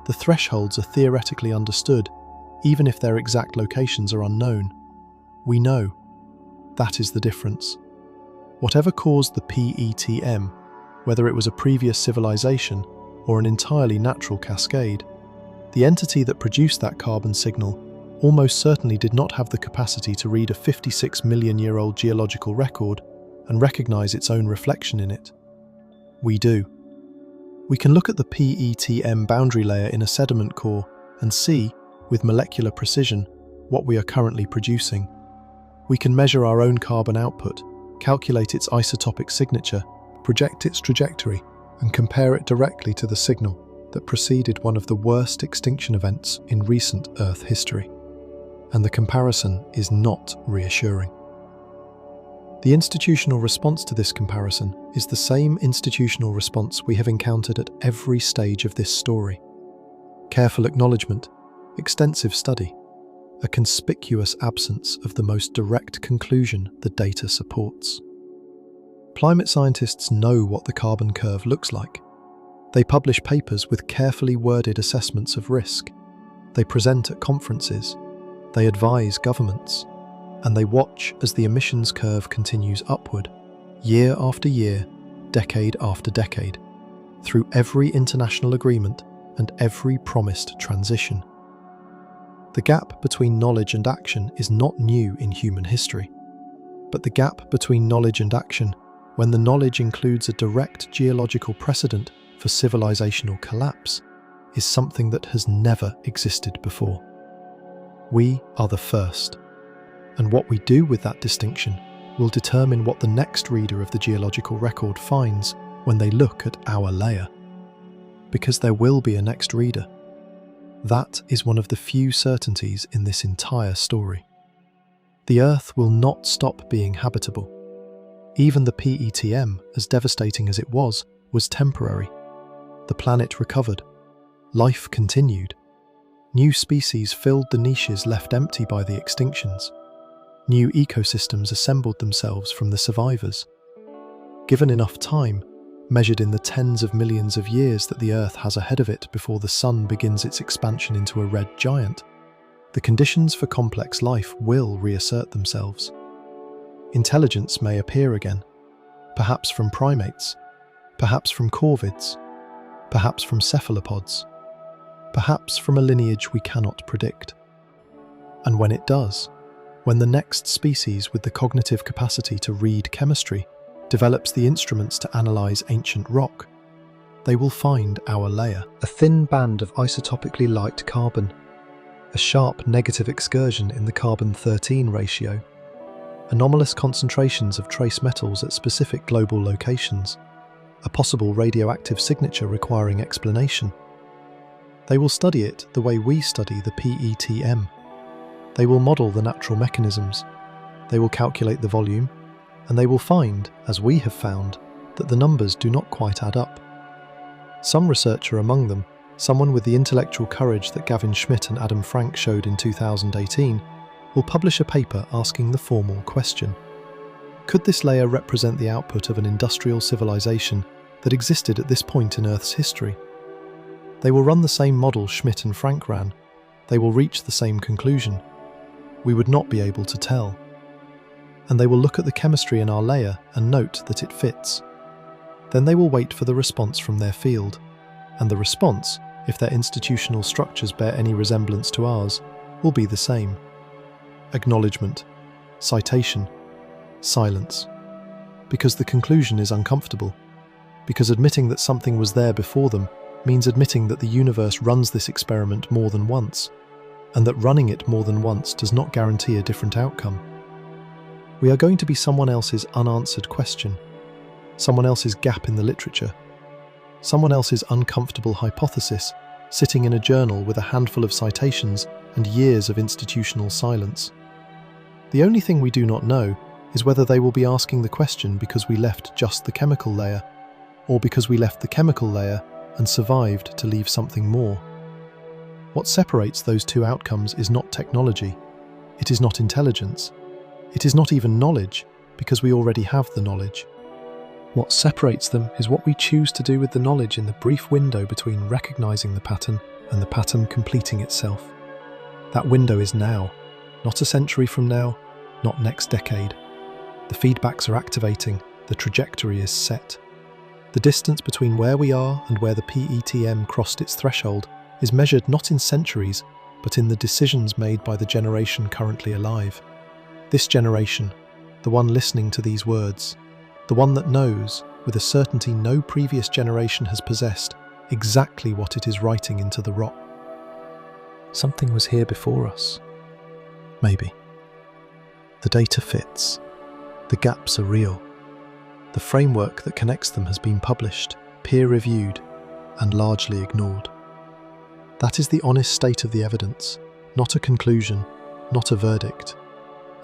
The thresholds are theoretically understood, even if their exact locations are unknown. We know. That is the difference. Whatever caused the PETM, whether it was a previous civilization or an entirely natural cascade, the entity that produced that carbon signal almost certainly did not have the capacity to read a 56 million year old geological record and recognize its own reflection in it. We do. We can look at the PETM boundary layer in a sediment core and see, with molecular precision, what we are currently producing. We can measure our own carbon output, calculate its isotopic signature, project its trajectory, and compare it directly to the signal that preceded one of the worst extinction events in recent Earth history. And the comparison is not reassuring. The institutional response to this comparison is the same institutional response we have encountered at every stage of this story. Careful acknowledgement, extensive study, a conspicuous absence of the most direct conclusion the data supports. Climate scientists know what the carbon curve looks like. They publish papers with carefully worded assessments of risk. They present at conferences. They advise governments. And they watch as the emissions curve continues upward, year after year, decade after decade, through every international agreement and every promised transition. The gap between knowledge and action is not new in human history. But the gap between knowledge and action, when the knowledge includes a direct geological precedent for civilizational collapse, is something that has never existed before. We are the first, and what we do with that distinction will determine what the next reader of the geological record finds when they look at our layer. Because there will be a next reader. That is one of the few certainties in this entire story. The Earth will not stop being habitable. Even the PETM, as devastating as it was temporary. The planet recovered. Life continued. New species filled the niches left empty by the extinctions. New ecosystems assembled themselves from the survivors. Given enough time, measured in the tens of millions of years that the Earth has ahead of it before the Sun begins its expansion into a red giant, the conditions for complex life will reassert themselves. Intelligence may appear again, perhaps from primates, perhaps from corvids, perhaps from cephalopods, perhaps from a lineage we cannot predict. And when it does, when the next species with the cognitive capacity to read chemistry develops the instruments to analyze ancient rock, they will find our layer, a thin band of isotopically light carbon, a sharp negative excursion in the carbon-13 ratio, anomalous concentrations of trace metals at specific global locations, a possible radioactive signature requiring explanation. They will study it the way we study the PETM. They will model the natural mechanisms. They will calculate the volume, and they will find, as we have found, that the numbers do not quite add up. Some researcher among them, someone with the intellectual courage that Gavin Schmidt and Adam Frank showed in 2018, will publish a paper asking the formal question: could this layer represent the output of an industrial civilization that existed at this point in Earth's history? They will run the same model Schmidt and Frank ran. They will reach the same conclusion. We would not be able to tell. And they will look at the chemistry in our layer and note that it fits. Then they will wait for the response from their field. And the response, if their institutional structures bear any resemblance to ours, will be the same. Acknowledgement, citation, silence. Because the conclusion is uncomfortable. Because admitting that something was there before them means admitting that the universe runs this experiment more than once, and that running it more than once does not guarantee a different outcome. We are going to be someone else's unanswered question, someone else's gap in the literature, someone else's uncomfortable hypothesis sitting in a journal with a handful of citations and years of institutional silence. The only thing we do not know is whether they will be asking the question because we left just the chemical layer, or because we left the chemical layer and survived to leave something more. What separates those two outcomes is not technology, it is not intelligence, it is not even knowledge, because we already have the knowledge. What separates them is what we choose to do with the knowledge in the brief window between recognizing the pattern and the pattern completing itself. That window is now, not a century from now, not next decade. The feedbacks are activating, the trajectory is set. The distance between where we are and where the PETM crossed its threshold is measured not in centuries, but in the decisions made by the generation currently alive. This generation, the one listening to these words, the one that knows, with a certainty no previous generation has possessed, exactly what it is writing into the rock. Something was here before us. Maybe. The data fits. The gaps are real. The framework that connects them has been published, peer-reviewed, and largely ignored. That is the honest state of the evidence, not a conclusion, not a verdict.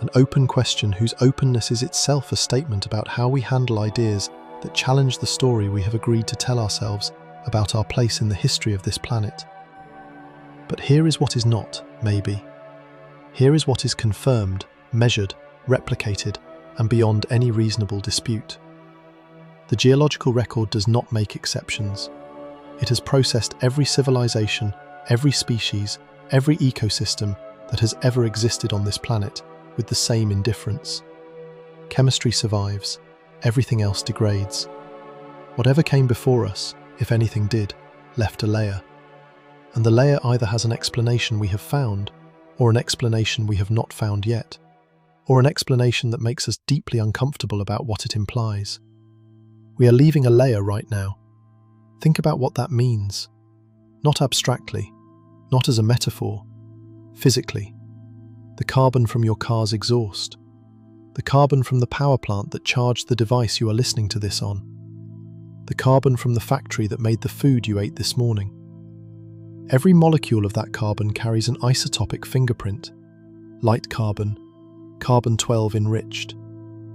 An open question whose openness is itself a statement about how we handle ideas that challenge the story we have agreed to tell ourselves about our place in the history of this planet. But here is what is not, maybe. Here is what is confirmed, measured, replicated, and beyond any reasonable dispute. The geological record does not make exceptions. It has processed every civilization, every species, every ecosystem that has ever existed on this planet with the same indifference. Chemistry survives, everything else degrades. Whatever came before us, if anything did, left a layer. And the layer either has an explanation we have found, or an explanation we have not found yet, or an explanation that makes us deeply uncomfortable about what it implies. We are leaving a layer right now. Think about what that means. Not abstractly, not as a metaphor, physically. The carbon from your car's exhaust. The carbon from the power plant that charged the device you are listening to this on. The carbon from the factory that made the food you ate this morning. Every molecule of that carbon carries an isotopic fingerprint. Light carbon, carbon-12 enriched,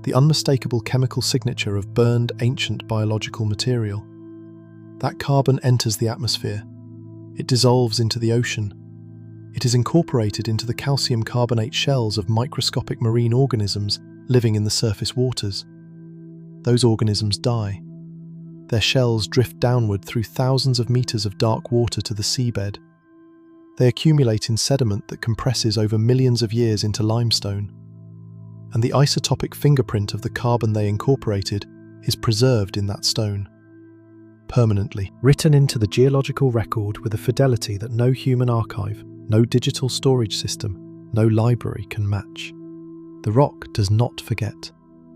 the unmistakable chemical signature of burned ancient biological material. That carbon enters the atmosphere. It dissolves into the ocean. It is incorporated into the calcium carbonate shells of microscopic marine organisms living in the surface waters. Those organisms die. Their shells drift downward through thousands of meters of dark water to the seabed. They accumulate in sediment that compresses over millions of years into limestone. And the isotopic fingerprint of the carbon they incorporated is preserved in that stone. Permanently, written into the geological record with a fidelity that no human archive, no digital storage system, no library can match. The rock does not forget.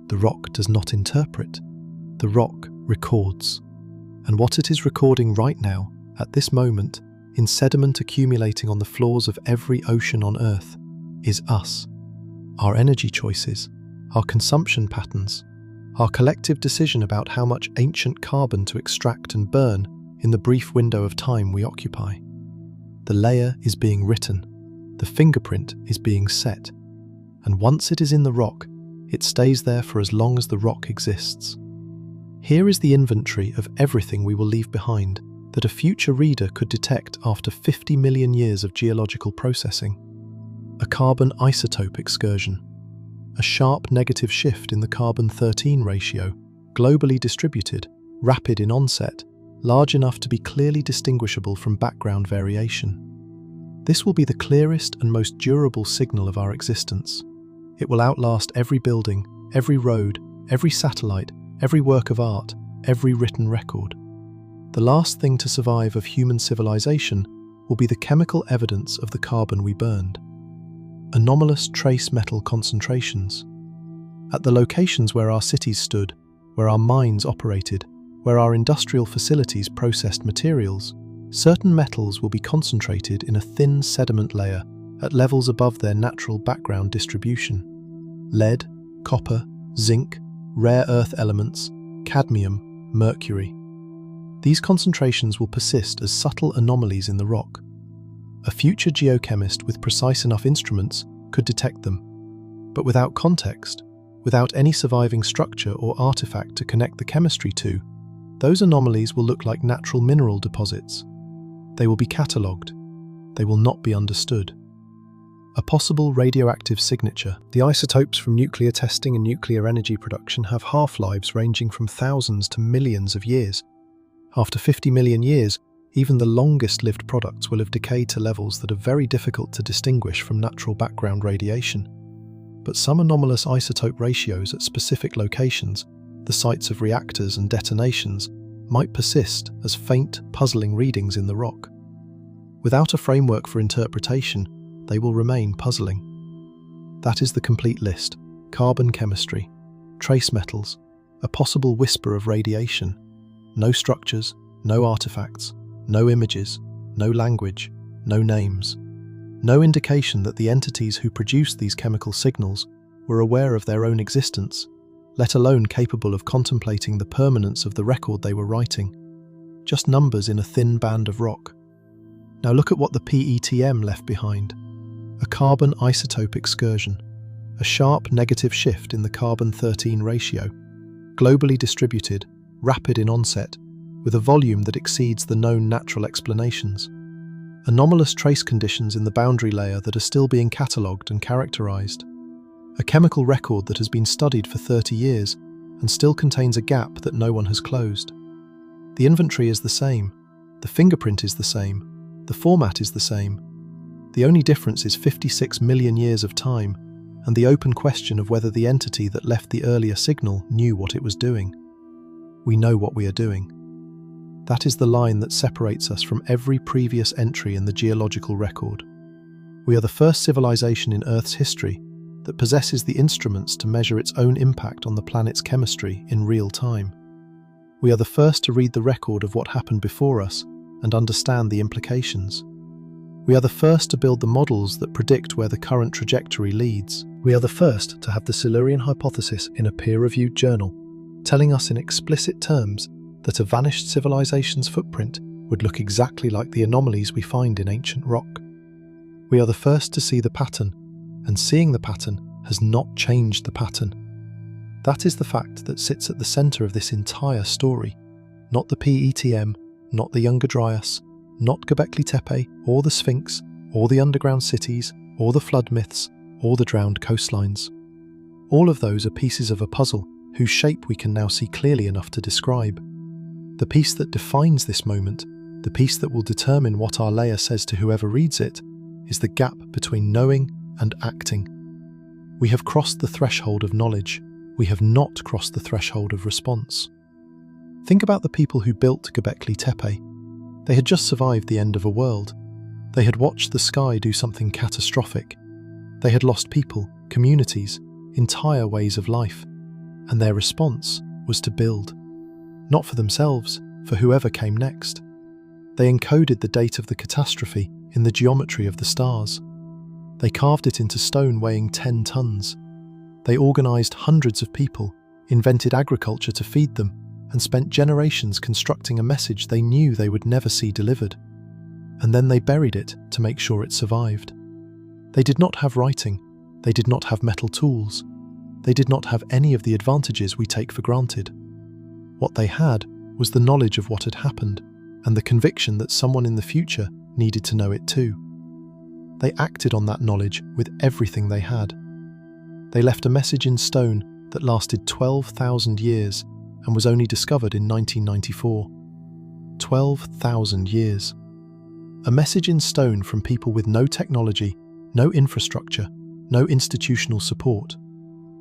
The rock does not interpret. The rock records. And what it is recording right now, at this moment, in sediment accumulating on the floors of every ocean on Earth, is us. Our energy choices, our consumption patterns, our collective decision about how much ancient carbon to extract and burn in the brief window of time we occupy. The layer is being written, the fingerprint is being set, and once it is in the rock, it stays there for as long as the rock exists. Here is the inventory of everything we will leave behind that a future reader could detect after 50 million years of geological processing. A carbon isotope excursion, a sharp negative shift in the carbon-13 ratio, globally distributed, rapid in onset, large enough to be clearly distinguishable from background variation. This will be the clearest and most durable signal of our existence. It will outlast every building, every road, every satellite, every work of art, every written record. The last thing to survive of human civilization will be the chemical evidence of the carbon we burned. Anomalous trace metal concentrations. At the locations where our cities stood, where our mines operated, where our industrial facilities processed materials, certain metals will be concentrated in a thin sediment layer at levels above their natural background distribution. Lead, copper, zinc, rare earth elements, cadmium, mercury. These concentrations will persist as subtle anomalies in the rock. A future geochemist with precise enough instruments could detect them. But without context, without any surviving structure or artifact to connect the chemistry to, those anomalies will look like natural mineral deposits. They will be catalogued. They will not be understood. A possible radioactive signature. The isotopes from nuclear testing and nuclear energy production have half-lives ranging from thousands to millions of years. After 50 million years, even the longest-lived products will have decayed to levels that are very difficult to distinguish from natural background radiation. But some anomalous isotope ratios at specific locations, the sites of reactors and detonations, might persist as faint, puzzling readings in the rock. Without a framework for interpretation, they will remain puzzling. That is the complete list: carbon chemistry, trace metals, a possible whisper of radiation, no structures, no artifacts, no images, no language, no names, no indication that the entities who produced these chemical signals were aware of their own existence, let alone capable of contemplating the permanence of the record they were writing. Just numbers in a thin band of rock. Now look at what the PETM left behind. A carbon isotope excursion, a sharp negative shift in the carbon-13 ratio, globally distributed, rapid in onset, with a volume that exceeds the known natural explanations. Anomalous trace conditions in the boundary layer that are still being catalogued and characterized. A chemical record that has been studied for 30 years and still contains a gap that no one has closed. The inventory is the same, the fingerprint is the same, the format is the same. The only difference is 56 million years of time, and the open question of whether the entity that left the earlier signal knew what it was doing. We know what we are doing. That is the line that separates us from every previous entry in the geological record. We are the first civilization in Earth's history that possesses the instruments to measure its own impact on the planet's chemistry in real time. We are the first to read the record of what happened before us and understand the implications. We are the first to build the models that predict where the current trajectory leads. We are the first to have the Silurian Hypothesis in a peer-reviewed journal, telling us in explicit terms that a vanished civilization's footprint would look exactly like the anomalies we find in ancient rock. We are the first to see the pattern, and seeing the pattern has not changed the pattern. That is the fact that sits at the centre of this entire story, not the PETM, not the Younger Dryas, not Gobekli Tepe, or the Sphinx, or the underground cities, or the flood myths, or the drowned coastlines. All of those are pieces of a puzzle whose shape we can now see clearly enough to describe. The piece that defines this moment, the piece that will determine what our layer says to whoever reads it, is the gap between knowing and acting. We have crossed the threshold of knowledge. We have not crossed the threshold of response. Think about the people who built Gobekli Tepe. They had just survived the end of a world. They had watched the sky do something catastrophic. They had lost people, communities, entire ways of life. And their response was to build. Not for themselves, for whoever came next. They encoded the date of the catastrophe in the geometry of the stars. They carved it into stone weighing 10 tons. They organised hundreds of people, invented agriculture to feed them, and spent generations constructing a message they knew they would never see delivered. And then they buried it to make sure it survived. They did not have writing. They did not have metal tools. They did not have any of the advantages we take for granted. What they had was the knowledge of what had happened, and the conviction that someone in the future needed to know it too. They acted on that knowledge with everything they had. They left a message in stone that lasted 12,000 years and was only discovered in 1994. 12,000 years. A message in stone from people with no technology, no infrastructure, no institutional support.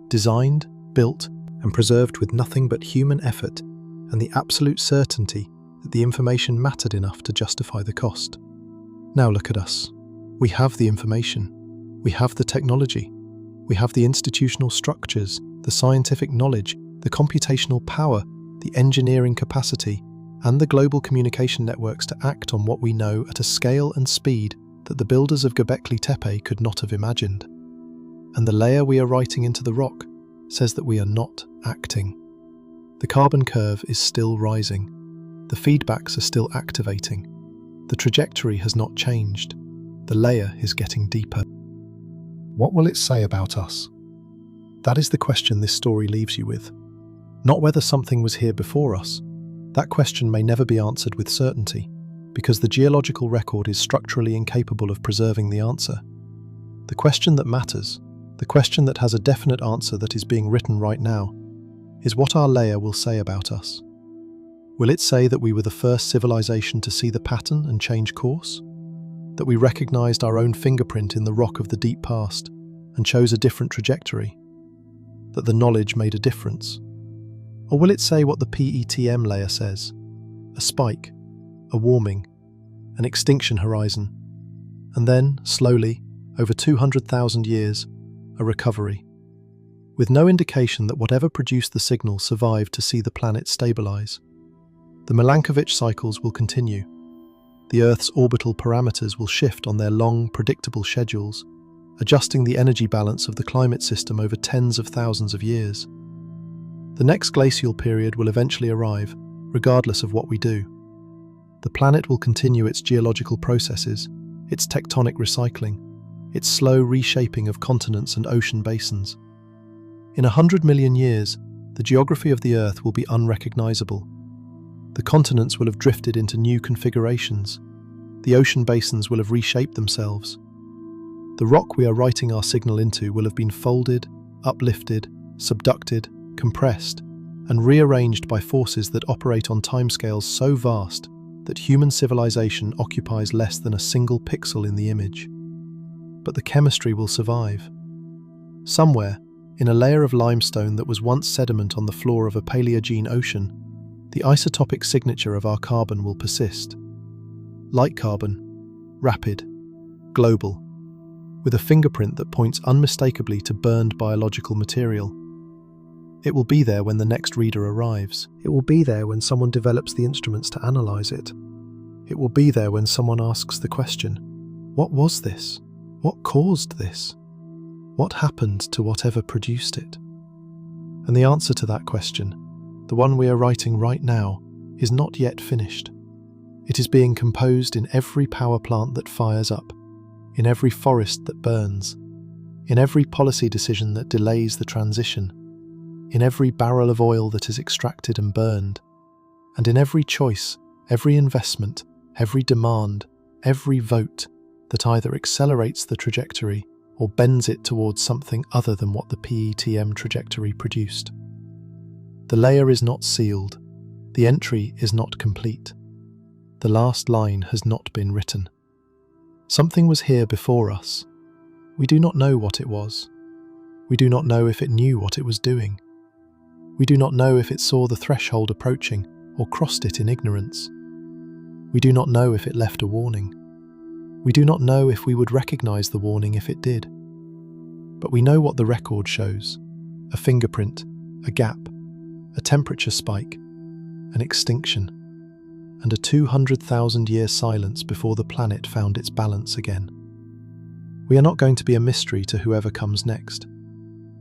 Designed, built, and preserved with nothing but human effort and the absolute certainty that the information mattered enough to justify the cost. Now look at us. We have the information. We have the technology. We have the institutional structures, the scientific knowledge, the computational power, the engineering capacity, and the global communication networks to act on what we know at a scale and speed that the builders of Gobekli Tepe could not have imagined. And the layer we are writing into the rock says that we are not acting. The carbon curve is still rising. The feedbacks are still activating. The trajectory has not changed. The layer is getting deeper. What will it say about us? That is the question this story leaves you with. Not whether something was here before us. That question may never be answered with certainty, because the geological record is structurally incapable of preserving the answer. The question that matters, the question that has a definite answer that is being written right now, is what our layer will say about us. Will it say that we were the first civilization to see the pattern and change course? That we recognized our own fingerprint in the rock of the deep past and chose a different trajectory? That the knowledge made a difference? Or will it say what the PETM layer says? A spike, a warming, an extinction horizon, and then, slowly, over 200,000 years, a recovery, with no indication that whatever produced the signal survived to see the planet stabilize. The Milankovitch cycles will continue. The Earth's orbital parameters will shift on their long, predictable schedules, adjusting the energy balance of the climate system over tens of thousands of years. The next glacial period will eventually arrive, regardless of what we do. The planet will continue its geological processes, its tectonic recycling, its slow reshaping of continents and ocean basins. In 100 million years, the geography of the Earth will be unrecognizable. The continents will have drifted into new configurations. The ocean basins will have reshaped themselves. The rock we are writing our signal into will have been folded, uplifted, subducted, compressed, and rearranged by forces that operate on timescales so vast that human civilization occupies less than a single pixel in the image. But the chemistry will survive. Somewhere, in a layer of limestone that was once sediment on the floor of a Paleogene ocean, the isotopic signature of our carbon will persist. Light carbon, rapid, global, with a fingerprint that points unmistakably to burned biological material. It will be there when the next reader arrives. It will be there when someone develops the instruments to analyze it. It will be there when someone asks the question, what was this? What caused this? What happened to whatever produced it? And the answer to that question, the one we are writing right now, is not yet finished. It is being composed in every power plant that fires up, in every forest that burns, in every policy decision that delays the transition, in every barrel of oil that is extracted and burned, and in every choice, every investment, every demand, every vote that either accelerates the trajectory or bends it towards something other than what the PETM trajectory produced. The layer is not sealed. The entry is not complete. The last line has not been written. Something was here before us. We do not know what it was. We do not know if it knew what it was doing. We do not know if it saw the threshold approaching or crossed it in ignorance. We do not know if it left a warning. We do not know if we would recognize the warning if it did. But we know what the record shows: a fingerprint, a gap, a temperature spike, an extinction, and a 200,000-year silence before the planet found its balance again. We are not going to be a mystery to whoever comes next.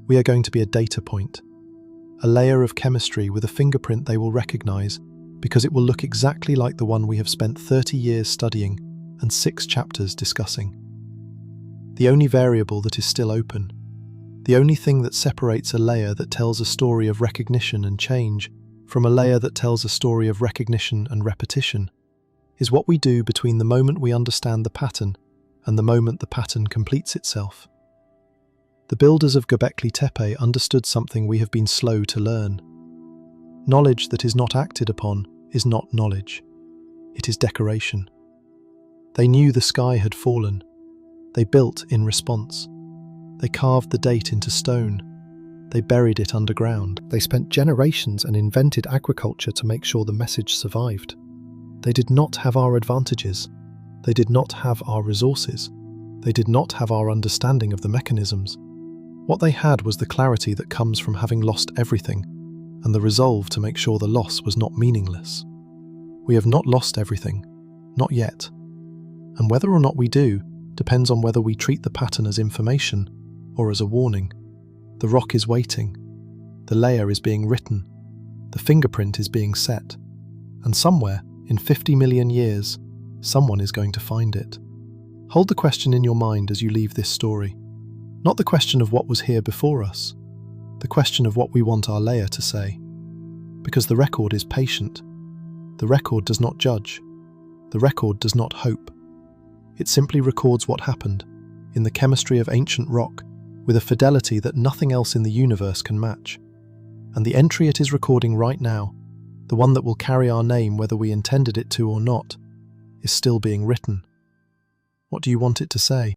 We are going to be a data point, a layer of chemistry with a fingerprint they will recognize because it will look exactly like the one we have spent 30 years studying and 6 chapters discussing. The only variable that is still open, the only thing that separates a layer that tells a story of recognition and change from a layer that tells a story of recognition and repetition, is what we do between the moment we understand the pattern and the moment the pattern completes itself. The builders of Gobekli Tepe understood something we have been slow to learn. Knowledge that is not acted upon is not knowledge. It is decoration. They knew the sky had fallen. They built in response. They carved the date into stone. They buried it underground. They spent generations and invented agriculture to make sure the message survived. They did not have our advantages. They did not have our resources. They did not have our understanding of the mechanisms. What they had was the clarity that comes from having lost everything, and the resolve to make sure the loss was not meaningless. We have not lost everything, not yet. And whether or not we do depends on whether we treat the pattern as information or as a warning. The rock is waiting. The layer is being written. The fingerprint is being set. And somewhere, in 50 million years, someone is going to find it. Hold the question in your mind as you leave this story. Not the question of what was here before us, the question of what we want our layer to say. Because the record is patient. The record does not judge. The record does not hope. It simply records what happened, in the chemistry of ancient rock, with a fidelity that nothing else in the universe can match. And the entry it is recording right now, the one that will carry our name whether we intended it to or not, is still being written. What do you want it to say?